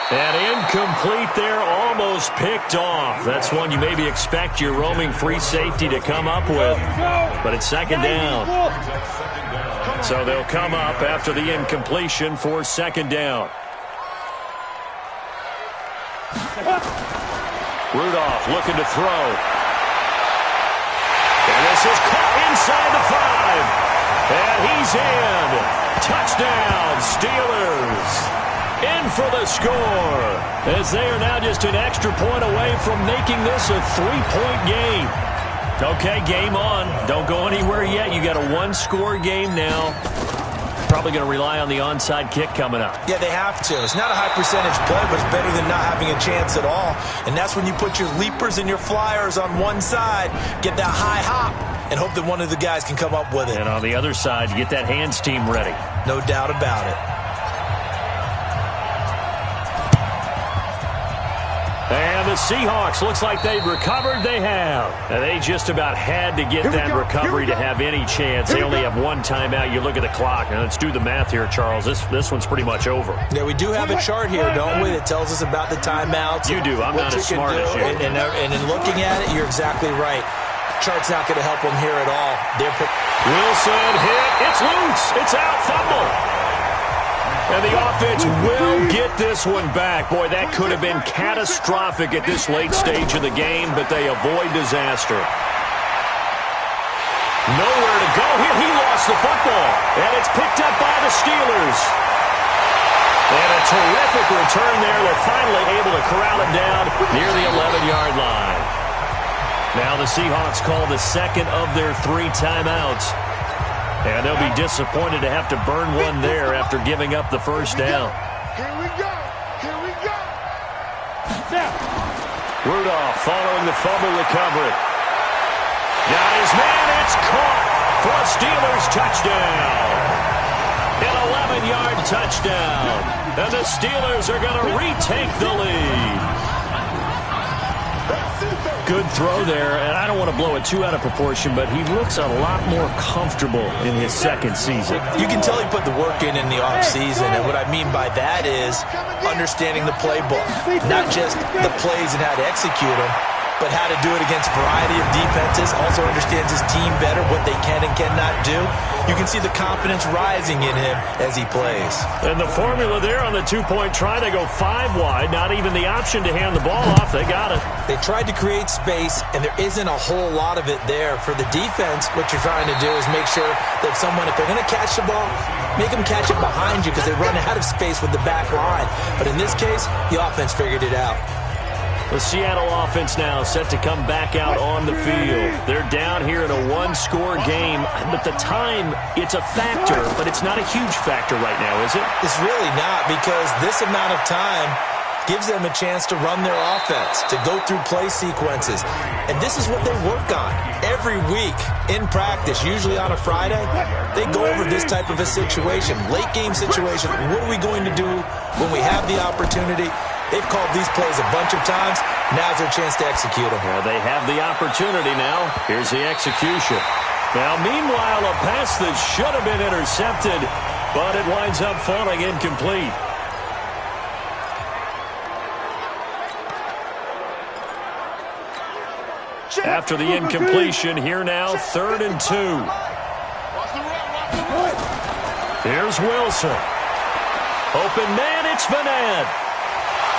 And incomplete there, almost picked off. That's one you maybe expect your roaming free safety to come up with, but it's 2nd down. So they'll come up after the incompletion for 2nd down. Rudolph looking to throw. And this is caught inside the 5. And he's in. Touchdown, Steelers. In for the score. As they are now just an extra point away from making this a 3-point game. Okay, game on. Don't go anywhere yet. You got a 1-score game now. Probably going to rely on the onside kick coming up. Yeah, they have to. It's not a high percentage play, but it's better than not having a chance at all. And that's when you put your leapers and your flyers on one side, get that high hop, and hope that one of the guys can come up with it. And on the other side, you get that hands team ready. No doubt about it. And the Seahawks, looks like they've recovered. They have. And they just about had to get that recovery to have any chance. They only have 1 timeout. You look at the clock. Now let's do the math here, Charles. This one's pretty much over. Yeah, we do have a chart here, don't we, that tells us about the timeouts. You do. I'm not as smart as you. And in looking at it, you're exactly right. Chart's not going to help them here at all. Wilson hit. It's loose. It's out. Fumble. And the offense will get this one back. Boy, that could have been catastrophic at this late stage of the game, but they avoid disaster. Nowhere to go here. He lost the football. And it's picked up by the Steelers. And a terrific return there. They're finally able to corral it down near the 11-yard line. Now the Seahawks call the second of their 3 timeouts. And they'll be disappointed to have to burn one there after giving up the first down. Here we go. Here we go. Rudolph following the fumble recovery. Got his man. It's caught for a Steelers touchdown. An 11-yard touchdown. And the Steelers are going to retake the lead. Good throw there, and I don't want to blow it too out of proportion, but he looks a lot more comfortable in his second season. You can tell he put the work in the offseason, and what I mean by that is understanding the playbook. Not just the plays and how to execute them, but how to do it against a variety of defenses. Also understands his team better, what they can and cannot do. You can see the confidence rising in him as he plays. And the formula there on the 2-point try, they go 5 wide. Not even the option to hand the ball off. They got it. They tried to create space, and there isn't a whole lot of it there. For the defense, what you're trying to do is make sure that someone, if they're going to catch the ball, make them catch it behind you because they run out of space with the back line. But in this case, the offense figured it out. The Seattle offense now set to come back out on the field. They're down here in a 1-score game. But the time, it's a factor, but it's not a huge factor right now, is it? It's really not, because this amount of time gives them a chance to run their offense, to go through play sequences. And this is what they work on every week in practice, usually on a Friday. They go over this type of a situation, late game situation. What are we going to do when we have the opportunity? They've called these plays a bunch of times. Now's their chance to execute them. Well, they have the opportunity now. Here's the execution. Now, meanwhile, a pass that should have been intercepted, but it winds up falling incomplete. After the incompletion, here now, 3rd and 2. Here's Wilson. Open man, it's Vanette.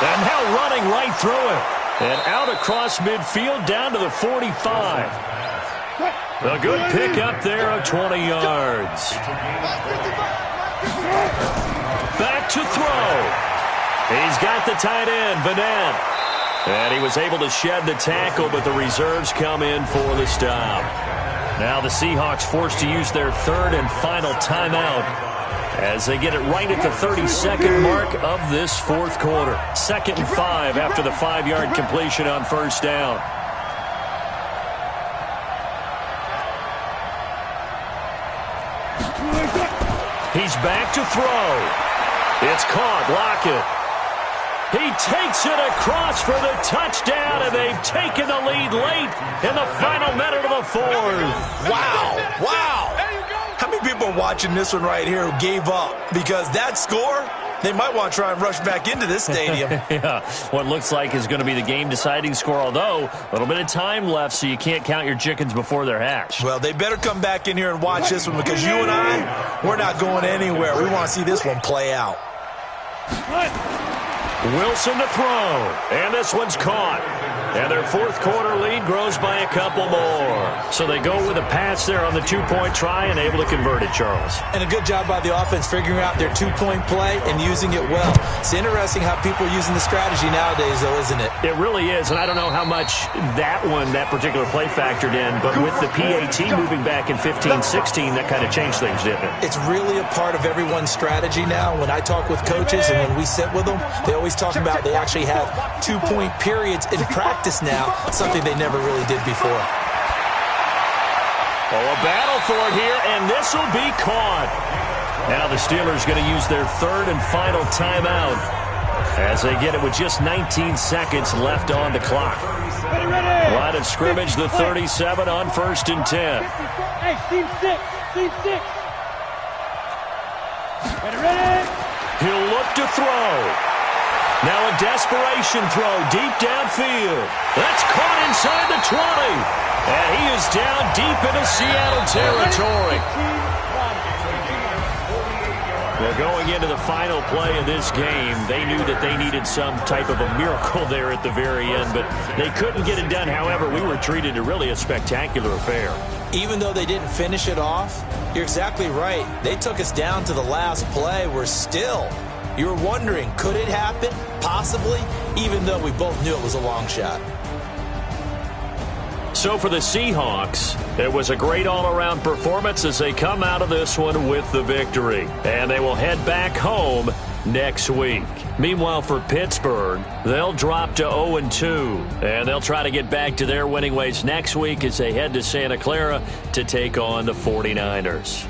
And now running right through it. And out across midfield down to the 45. A good pick up there of 20 yards. Back to throw. He's got the tight end, Vanette. And he was able to shed the tackle, but the reserves come in for the stop. Now the Seahawks forced to use their 3rd and final timeout as they get it right at the 32nd mark of this 4th quarter. 2nd and 5 after the 5-yard completion on 1st down. He's back to throw. It's caught. Lockett. He takes it across for the touchdown, and they've taken the lead late in the final minute of the 4th. Wow. Wow. How many people are watching this one right here who gave up? Because that score, they might want to try and rush back into this stadium. Yeah, what looks like is going to be the game-deciding score, although a little bit of time left, so you can't count your chickens before they're hatched. Well, they better come back in here and watch this one, because you and I, we're not going anywhere. We want to see this one play out. Wilson to throw, and this one's caught. And their 4th quarter lead grows by a couple more. So they go with a pass there on the 2-point try and able to convert it, Charles. And a good job by the offense figuring out their 2-point play and using it well. It's interesting how people are using the strategy nowadays, though, isn't it? It really is, and I don't know how much that particular play factored in, but with the PAT moving back in 15-16, that kind of changed things, didn't it? It's really a part of everyone's strategy now. When I talk with coaches and when we sit with them, they always talk about they actually have 2-point periods in practice now, something they never really did before. Oh, a battle for it here, and this will be caught. Now the Steelers going to use their 3rd and final timeout as they get it with just 19 seconds left on the clock. Line of scrimmage, the 37 on 1st and 10. Hey, team 6. Team 6. Ready. He'll look to throw. Now a desperation throw deep downfield. That's caught inside the 20. And he is down deep into Seattle territory. Well, going into the final play of this game, they knew that they needed some type of a miracle there at the very end, but they couldn't get it done. However, we were treated to really a spectacular affair. Even though they didn't finish it off, you're exactly right. They took us down to the last play. You were wondering, could it happen? Possibly, even though we both knew it was a long shot. So for the Seahawks, it was a great all-around performance as they come out of this one with the victory. And they will head back home next week. Meanwhile, for Pittsburgh, they'll drop to 0-2. And they'll try to get back to their winning ways next week as they head to Santa Clara to take on the 49ers.